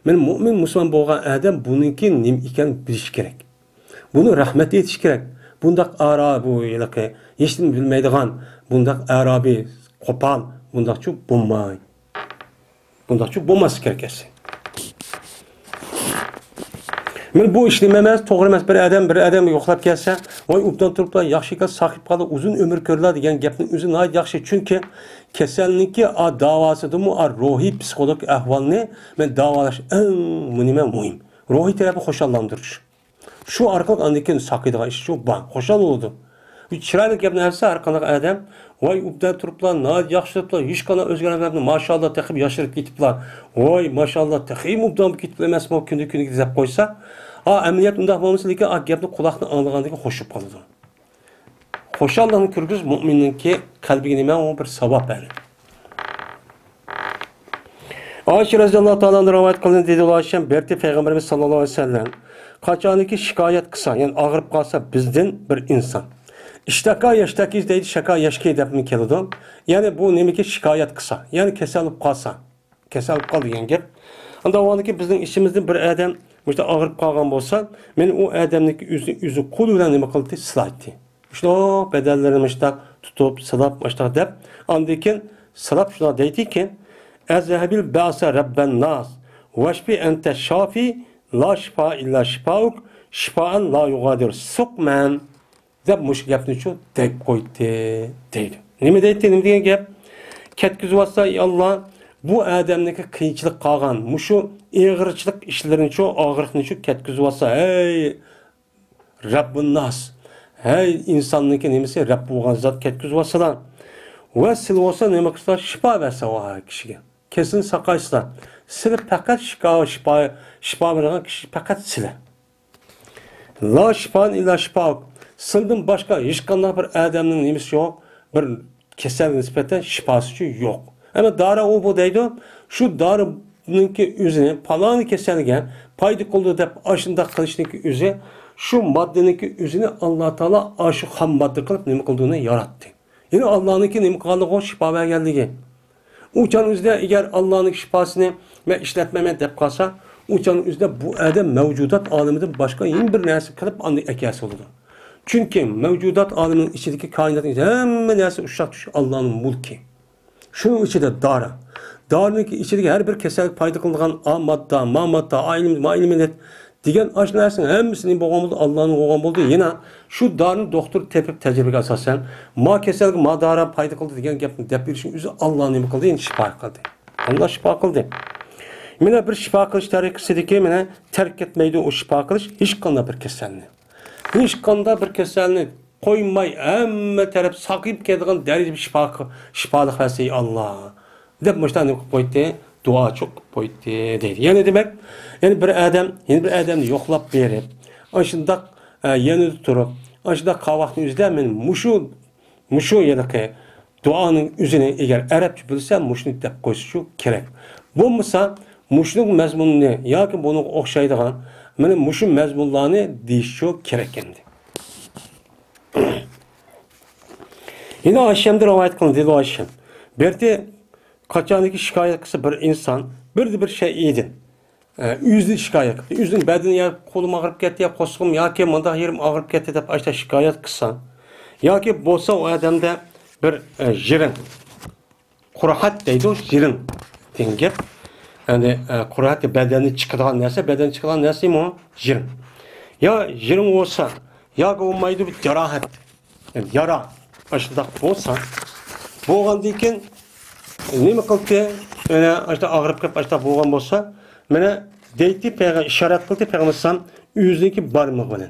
Men mu'min musulmon bo'lgan adam buniki nim ekan bilish kerak. Buni rahmat etish kerak. Bundaq ara bu yilqi hech kim bilmaydigan, bundaq arabi qo'pol, bundaqchi bo'lmay. Bundaqchi bo'lmas kerak ekan. Men bu işlememez, to'g'ri emas bir adam yo'qlab kelsa, voy ubdan turiblar, yaxshi ekan, saqib qoldi, uzun umr ko'rlar degan gapning o'zi nihoyat yaxshi. Chunki kasallikni davosidimi, ruhiy psixologik ahvolni men davolash eng muhim. Ruhiy tarafni xo'shallantirish. Shu orqali andikin saqiydigan ish shu bor. Xo'shal bo'ladi. Chiroyli gapni aytsa har qanday adam, voy ubdan turiblar, nihoyat yaxshi turiblar, hech qanday o'zgarmagan, mashallah taqib yashirib ketiblar. Voy mashallah taqib ubdan ketib emasmi, kunda deb qo'ysa, ameliyat undaq bo'lmasa, lekin gapni quloqni anglagandagi xo'shib qoladi. Xo'shallikni ko'rgiz mu'minninki qalbiga nima bir savob beradi. Ayşe radhiyallohu ta'ala rivoyat qilindi dedi Ayşem, berdi Peygamberimiz sallallohu alayhi vasallam. Qachoniki shikoyat qilsa, ya'ni og'rib qolsa bizdan bir inson. Ishtaka yashtaki deydi, shaka yashki deb keladi. Ya'ni bu nimaki shikoyat qilsa, ya'ni kasal bo'lib qolsa, kasal bo'lib qoldi degan gap. Unda o'g'aniki bizning ishimizdan bir odam işte og'rib qolgan bo'lsa, men u odamniki o'zi qo'li bilan nima qildi? Silaydi. İşte o bedellerini işte tutup silab işte deb, ondan keyin silab shuna deydiki, "Azhabil ba'sa rabban nas, vashfi anta shafi, la shifa illa shifauk, shifaan la yugadir suqman." deb mush gapni shu deb qo'ydi deydi. Nima deydi? Nima degan gap? Ketkizib ey Allah, bu odamniki qiyinchilik qolgan, mushu ig'irchilik ishlarini shu og'riqni shu ketkizib ey Rabbun nas. Hey insanniki nimasi Rabb bo'lgan zot ketkizib olsalar va sil olsa nima qilsa shifo bersa o kishiga. Kesin saqaysizlar. Silib faqat shifo bergan kishi faqat sila. La shifan illa shifo. Sildan boshqa hech qanday bir odamning nimasi yo'q, bir kasal nisbatan shifosi yo'q. Ama dori u bu deydi, shu dorininki o'zini paloni kasalga foyda qildi deb ashunda qilishniki o'zi şu maddenin özünü Allah Teala aşı ham madde kılıp nima kıldığını yarattı. Yani Allah'ınki nima kıldığı o şifa vergeldiği. Uçan üzde eğer Allah'ın şifasını ve işletmeme dep kalsa, uçan üzde bu adam mevcudat aleminde başka yeni bir nersi kılıp anlı ekiyası oldu. Çünkü mevcudat aleminin içindeki kainatın hemen nersi uşak düşü Allah'ın mulki. Şunun içinde dara. Darının içindeki her bir keselik payda kıldığın a madda, ma madda, a ilim, ma ilminet, degan aş narsaning hammasini bo'lgan bo'ldi, Allohning bo'lgan bo'ldi. Yana shu dorini doktor tepib tajribaga asosan ma kasalga madara foyda qildi degan gapni deb berishning o'zi Alloh nima qildi? Endi shifo qildi. Alloh shifo qildi. Mana bir shifo qilish tariqasidagi mana tark etmaydi o shifo qilish hech qanday bir kasalni. Hech qanday bir kasalni qo'ymay hamma taraf saqib ketadigan darajada shifolik vasi Alloh deb mushtan qo'ydi. Dua çok boyutlu değil. Yani demek, yani bir adamni yoklap verip, aşında yanı tutup, aşında kavakını üzlemeyin, muşu yanıkı duanın üzerine eğer Arapça bilsen, muşunu dep koysu gerek. Bu mısa, muşunun mezmununu, ya ki bunu okşaydıgan, benim muşun mezmunlarını değişiyor gerek kendi. Yine Ayşem'de rivayet kılın, dedi Ayşem. Berti, kaçaniki şikayet kısa bir insan bir şey iyiydi. Yüzlü şikayet kısa. Yüzün bedeni ya kolum ağrıp gitti ya kosum ya ki manda yerim ağrıp gitti de işte şikayet kısa. Ya ki bolsa o adamda bir jirin. Kurahat deydi o jirin. Denge. Yani kurahat bedeni çıkılan neyse bedeni çıkılan neyse mi o? Jirin. Ya jirin olsa ya ki olmaydı bir yarahat. Yani yara. Aşında olsa bu olan deyken nima qildi? Mana işte ağrıp kelib işte bo'lgan bo'lsa, mana deydi peygamber ishorat qildi Peygamber o'ziniki barmog'i bilan.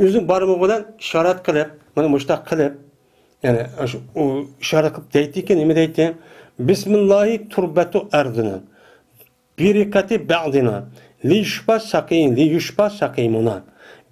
O'zining barmog'i bilan ishorat qilib, mana mushtaq qilib, ya'ni o ishorat qilib deydiki, nima deydi? Bismillahi turbatu ardina. Birikati ba'dina. Li yushba saqimuna.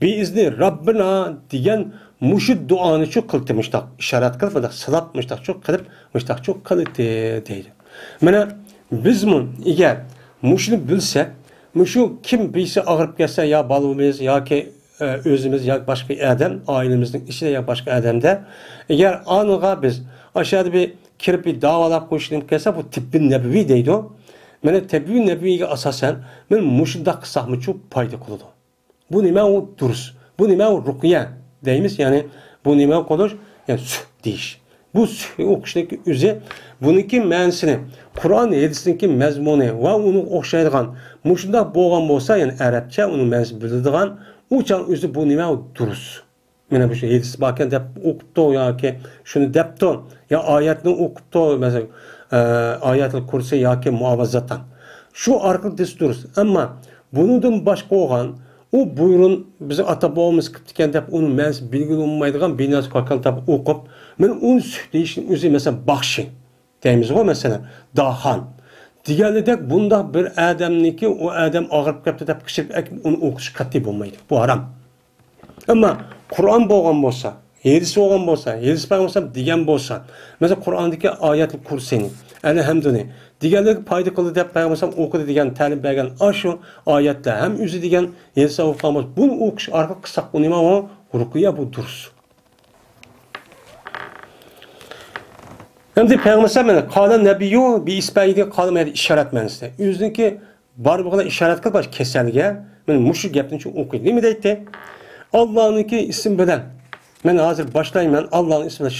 Bi izni Rabbina degan muşu duanı çok kıldı müştak, işaret kılıp, salap müştak çok kılıp, müştak çok kılıp deydi. Mana biz mun eğer muşunu bilsek, muşu kim bilse ağırıp gelse ya balımız ya ki özümüz ya başka adam, ailemizin içinde ya başka adamda, eğer anıga biz aşağıda bir kirip bir davalap koşulum gelse bu tibbin nebevi deydi o. Mana tibbin nebeviye asasen, men muşunda kısahmı çok payda kıldı. Bu nime o durus, bu nime o rukiye. Deyimiz yani bu nime konuş yani süh deyiş. Bu süh okuştaki üzü bununki mensini Kur'an hadisindeki mezmunu ve onu okşaydıgan muşunda boğan olsa yani Arapça onun mensi bildiğin uçan üzü bu nime durus. Mana bu şey hadis bakan dep okuptu ya ki şunu depto ya ayetini okuptu mesela ayetel kursi ya ki muavazatan. Şu arka disturus ama bunun başka olan o buyurun bizim ata-babamız kıptiken dep onun mensi bilgili olmaydıgan binası kakal dep okup men onun sühdeyişin üzü mesela bakşin deyimiz o mesela dahan. Diğerledek bunda bir adamniki o adam ağırıp kaptı dep kışırıp onu okuş katli olmaydı. Bu haram. Ama Kur'an boğan olsa Yedisi olgan bolsa, yedisi peygamber degan bolsa, mesela Kur'an'daki ayetli kursini, elhamdülillah, diğerleri payda kıldı dep peygamber okudu degan ta'lim bergan aşu ayette hem yüzü degan yedisi okumamış. Bunu okuş arka kısak bu nima o rukiya bu durs. Hem de peygamber mana qala nabiyyu bi isbaydi qala mana ishorat ma'nosida. O'ziniki bor bo'lgan ishorat qilib baş kasalga, men mushu gapni uchun o'qiydi. Nima deydi? Allah'ınki isim bilen. Ben hazır başlayayım. Allah'ın ismine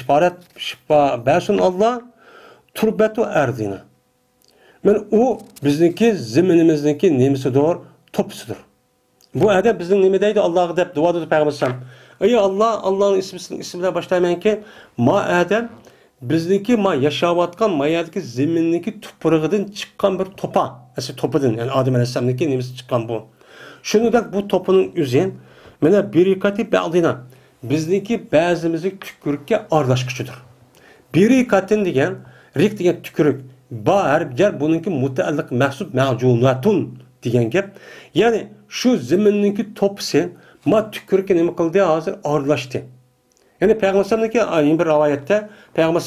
şifa bersin Allah. Turbetu erdina. Ben o bizdeki zeminimizdeki nemisi doğru topusudur. Bu adab bizim nemideydi Allah'a deyip dua edip Peygamber. Ey Allah, Allah'ın ismiyle başlayayım ki ma adab bizdeki ma yaşavatkan mayadaki zemindeki tuprağıdan çıkan bir topa. Mesela topudan yani Adem Aleyhisselam'daki nemisi çıkan bu. Şunu da bu topunun üzerine mana birikati ba'dina bizniki ba'zimizni tükürükke aralashquchidir. Birikatin degan rik degan tükürük ba harf jar buningki mutaalliq mahsub ma'junatun degan gap. Ya'ni shu ziminniki topsi ma tükürükke nima qildi hozir aralashdi. Yani Peygamber'deki bir rivayette Peygamber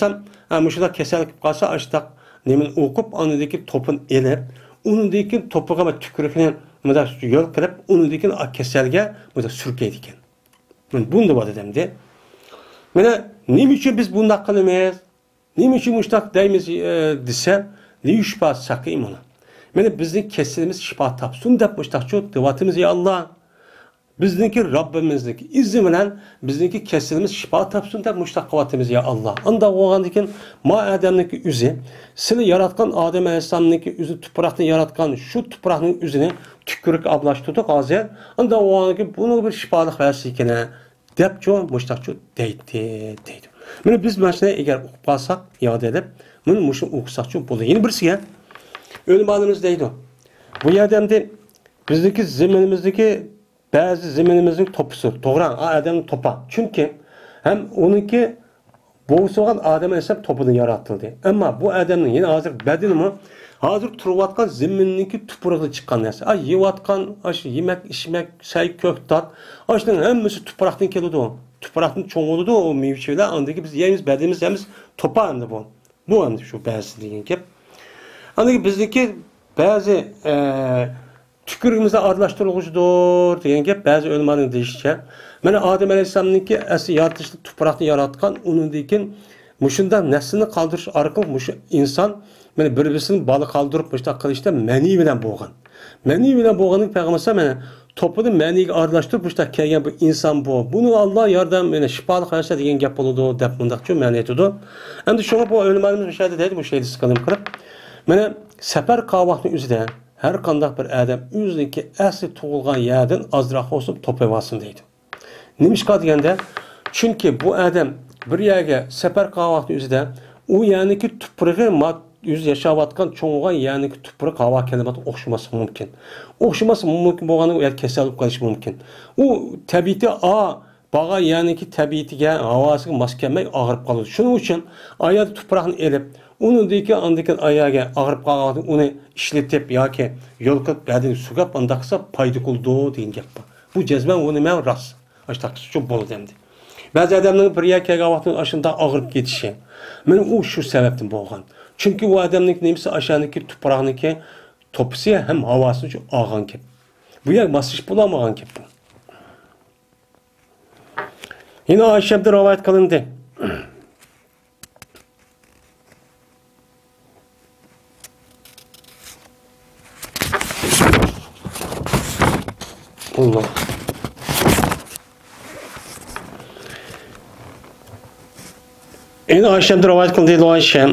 shunday kasallik qolsa ashtaq nemin o'qib onidagi topin elib unidagi topiga va tükürükni Mıda yol kılıp onu dikin keselge mıda sürkeydi iken. Bunu da var demdi. Mene nim için biz bunda kılmayız? Nim için müştak deyimiz dese ne şifa sakayım ona. Mene bizim kesilimiz şifa tapsın da müştak çok devatımız ya Allah. Bizdeki Rabbimizdeki izin bilen bizdeki kesilimiz şifa tapsın da müştak kıvatımız ya Allah. Anda oğan dikin ma Adem'deki üzü seni yaratkan Adem Aleyhisselam'daki üzü topraktan yaratkan şu toprakın üzüne tükürük ablaştırdık hazır. Anda oğan dikin bunu bir şifalık versin ikine dep çoğun müştak çoğun deydi. Bunu biz mesela eğer okup kalsak yad edip bunu müştak okusak çoğun buldu. Yeni birisi ya. Ölüm halimiz deydi. Bu yerdemde bizdeki zeminimizdeki bazı zeminimizin topusu, doğran Adem'in topa. Çünkü hem onunki boğusu olan Adem Aleyhisselam topunu yaratıldı. Ama bu Adem'in yine hazır bedeni mi? Hazır turuvatkan zemininki tuprağı çıkan neyse. Ay yivatkan, yemek, içmek, şey kök tat. Aşkın hemmisi topraktan geliyordu o. Topraktan çoğuludu o meyveçeler. Andaki biz yemiz, bedenimiz yemiz topa andı bu. Bu andı şu bazı diyen ki. Andaki bizdeki bazı tükürüğümüzde arlaştırılmışdır diyen gap bazı ölümlerin deyişçe. Mene Adem Aleyhisselam'ınki asli yaratışlı toprakta yaratkan onun dikin muşundan neslini kaldırış arkalı muşu insan mene birbirinin balı kaldırıp muşta kılıçta meni bilen boğan. Meni bilen boğanın Peygamber'e mene topunu meniyi arlaştırıp muşta kelgen bu insan bu. Bunu Allah yardım mene şifalık verse diyen gap oldu dep mundakçı meni etiyordu. Hem de şuna bu ölümlerimiz müşahede deydi bu şeydi sıkılım kırıp. Mene sefer kahvaltının üzerinde her kandak bir adam özündeki asli tuğulgan yerden azrak olsun toplayasın deydi. Nimişka degende çünkü bu adam bir yerge sefer kahvaltı üzerinde o yani ki tuprağı yüz yaşavatkan çoğulgan yani ki tuprağı kahvaltı kelimatı okşaması mümkün. Okşaması mümkün boğanı yer kesilip kalışı mümkün. O tabiati bağa yani ki tabiatiga havası maskemek ağırıp kalır. Şunun için ayağı tuprağını elip onun deki andaki ayağa ağırıp kaldı onu işletip ya ki yol kılıp bedeni sugap andaksa paydı kuldu deyin gap. Bu cezben onu men rast. Açtak çok bol demdi. Bazı adamların bir yer kahvaltının aşında ağırıp gidişi. Men o şu sebepten boğan. Çünkü bu adamın neyse aşağıdaki tuprağındaki topsi hem havası çok ağan gap. Bu yer basış bulamayan gap bu. Yine Ayşe'de rivayet kılındı. Allah. Yine Ayşe'de rivayet kılındı Ayşe.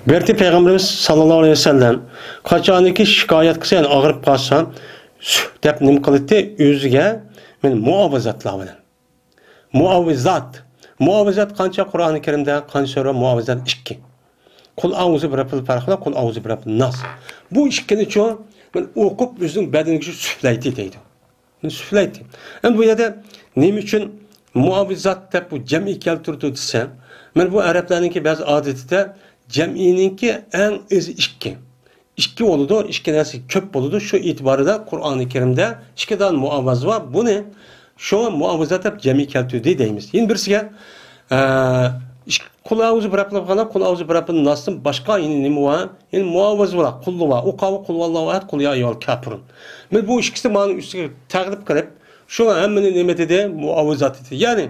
Berti Peygamberimiz sallallahu aleyhi ve sellem kaçaniki şikayet kısa yani ağırıp kalsa dep nim kılıttı yüzüge muavizatla bilen. Muavizat. Muavizat kança Kur'an-ı Kerim'de kança sonra muavizat 2. Kul auzu bi rabbil falaq, kul auzu bi rabbin nas. Bu ikini çoğu ben okup özün bedenini süfleydi deydi. Süfleydi. Yani bu yerde neyim için muavizat da bu cem'i keltirdi desem, ben bu Araplarınki bazı adetinde cem'ininki en az 2. 2 oludu, 2 nesi köp oludu. Şu itibarı da Kur'an-ı Kerim'de 2 tane muavaz var. Bu ne? Şuna muavazat hep cemi keltüde deymiz. Yine birisiga kul ağzı bırakılıp kalan kul ağzı bırakılıp nasıl başka yine ne var? Yani muavaz var, kullu var. O kavu kul vallahu ahad kul ya eyyuhel kafirun. Men bu ikisi bana üstüne taklip kılıp şuna hemmenin nimeti de muavazat eti. Yani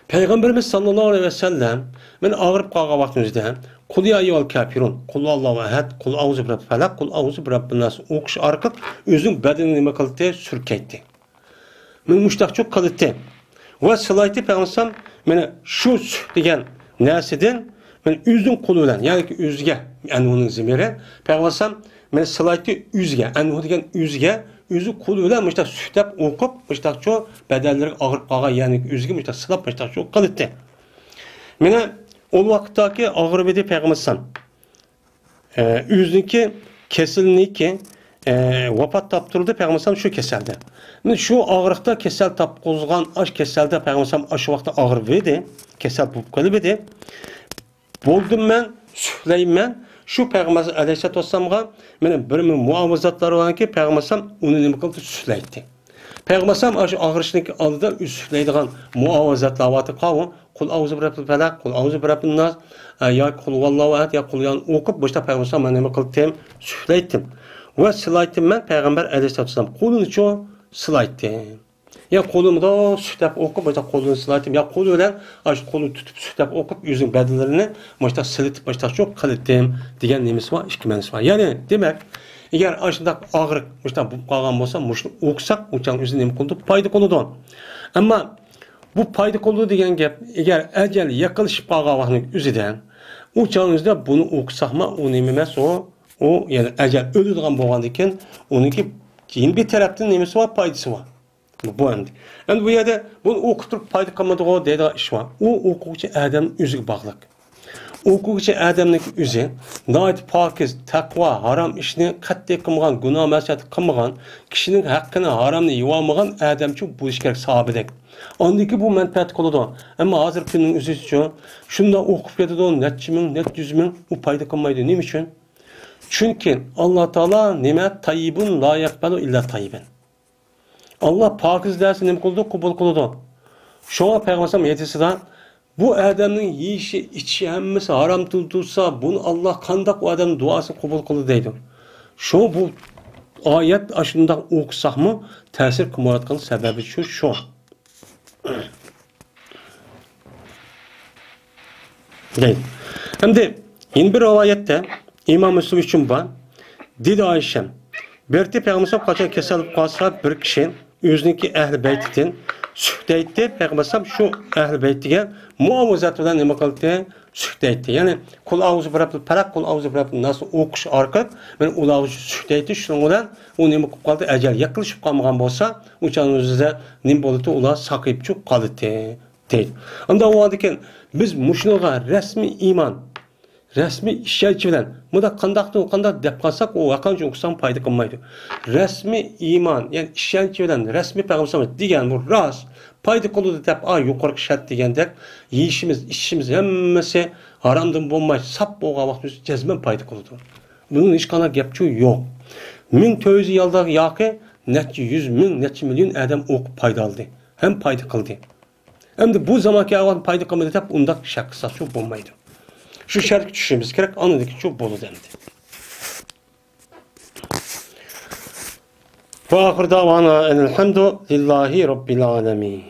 Peygamberimiz sallallahu aleyhi ve sellem men ağırıp kalğa vaktimizde kul ya eyyuhel kafirun kul vallahu ahad kul ağzı bırakılıp felak kul ağzı bırakılıp nas okuş arqıp özün bedenini nime kılıp sürkeytti. Men müştak çok kalıttı. Ve sılaytı Peygamber mene şu degan narsadan men özün kulu bilan yani ki özge yani onun zimiri Peygamber men sılaytı özge yani degan özge özü kulu bilan müştak sühdep okup müştak çok bedelleri ağırıp qağa yani özge müştak sılap müştak çok kalıttı. Mene o vakittaki ağır bedi Peygamber özünki kesilniki vafat taptırıldı Peygamber şu keseldi. Şu ağırlıkta kesel tap qozgan aş keselde Peygamber aş vaqtda ağır verdi. Kesel bulup kalıp edi. Boldum ben, sühleyim şu Peygamber Aleyhisselatü Vesselam'a benim bir muavazatları var ki Peygamber onu nime kıldı sühleydi. Peygamber aş ağırışındaki aldıda sühleydiğin muavazatlar vatı qavun kul auzu bi rabbil felak kul auzu bi rabbin nas ya kul vallahu ahad ya kul yan okup başta Peygamber ben nime kıldım sühleydim. Ve sılaytım ben Peygamber Aleyhisselatü Vesselam kolunu çoğu sılaytım. Ya kolumda sühtep okup başta kolunu sılaytım. Ya kolu öyle kolu tutup sühtep okup yüzün bedellerini başta sılaytıp başta çok kalıttım diyen nemesi var, iki menisi var. Yani demek eğer aşında ağırlık başta bu kalgan olsa muşlu okusak uçan yüzün nemi koldu paydı koludan. Ama bu paydı kolu diyen gep eğer ecel yakılışıp kalgan vaxtının üzüden uçan yüzde bunu okusak mı o nememez o yani ecel ölüdüğün boğandayken onunki keyin bir taraftan nemesi var, paydası var. Bu endi. Yani bu yerde bunu okutup payda kalmadığı deydiği iş var. O okuvchi adamın özüge bağlıq. Okuvchi adamning özü nayt pokiz, taqvo, haram ishni qattiq qilmagan, gunoh ma'siyat qilmagan, kishining haqqini, haromni yuvamagan odamchi bo'lish kerak sahobadak. Ondaki bu menfaat qiladi. Ammo hozir kunning o'zi uchun shunda o'qib ketadi, necha ming, necha yuz ming u payda qilmaydi. Nima uchun? Çünkü Allah Teala nime tayyibun la yakbalu illa tayyiben. Allah pakiz dersi nime kıldı, kubul kıldı. Şuna Peygamber yetisinden bu adamın yiyişi, içi hemmesi haram tutulsa bunu Allah kandak o adamın duası kubul kıldı deydi. Şu bu ayet aşında okusak mı tesir kımaratkanın sebebi şu. Değil. Hem de yeni bir ayette İmam Müslim için var. Dedi Ayşem. Berti Peygamber kaçan kesilip kalsa bir kişi özünki ehl-i beytitin sühdeytti. Peygamber şu ehl-i beytiye muavazat bilen nima qildi? Sühdeytti. Yani kul auzu bi rabbil falaq, kul auzu bi rabbin nas o'qish orqali men ularni sühdeytti. Shuning bilan u nima qilib qoldi? Ajal yaqinlashib qolmagan bo'lsa, o'shaning o'zida nima bo'ldi? Ular saqib chiqib qoldi deydi. Unda u ekan biz mushunga rasmiy iymon resmi işyelçi bilen muda qandaq deb qalsak o vaqancha o'qisam payda qilmaydi. Resmi iymon, yani işyelçi bilen resmi Peygamber degan bu rost payda qiladi deb yuqorqi shart degandek yeyishimiz, ishimiz hammasi haromdan bo'lmay sap bo'lgan vaqtimiz jazman payda qiladi. Bunun hech qanday gapchi yo'q. 1400 yilda yoki necha 100 ming, necha million odam o'qib payda oldi. Ham payda qildi. Endi bu zamonga avval payda qilmadi deb unda shak qilsak bo'lmaydi. Şu şarkı düşüşümüz gerek anladık çok bolu dendi. Ve ahir davana enelhamdu lillahi rabbil alemin.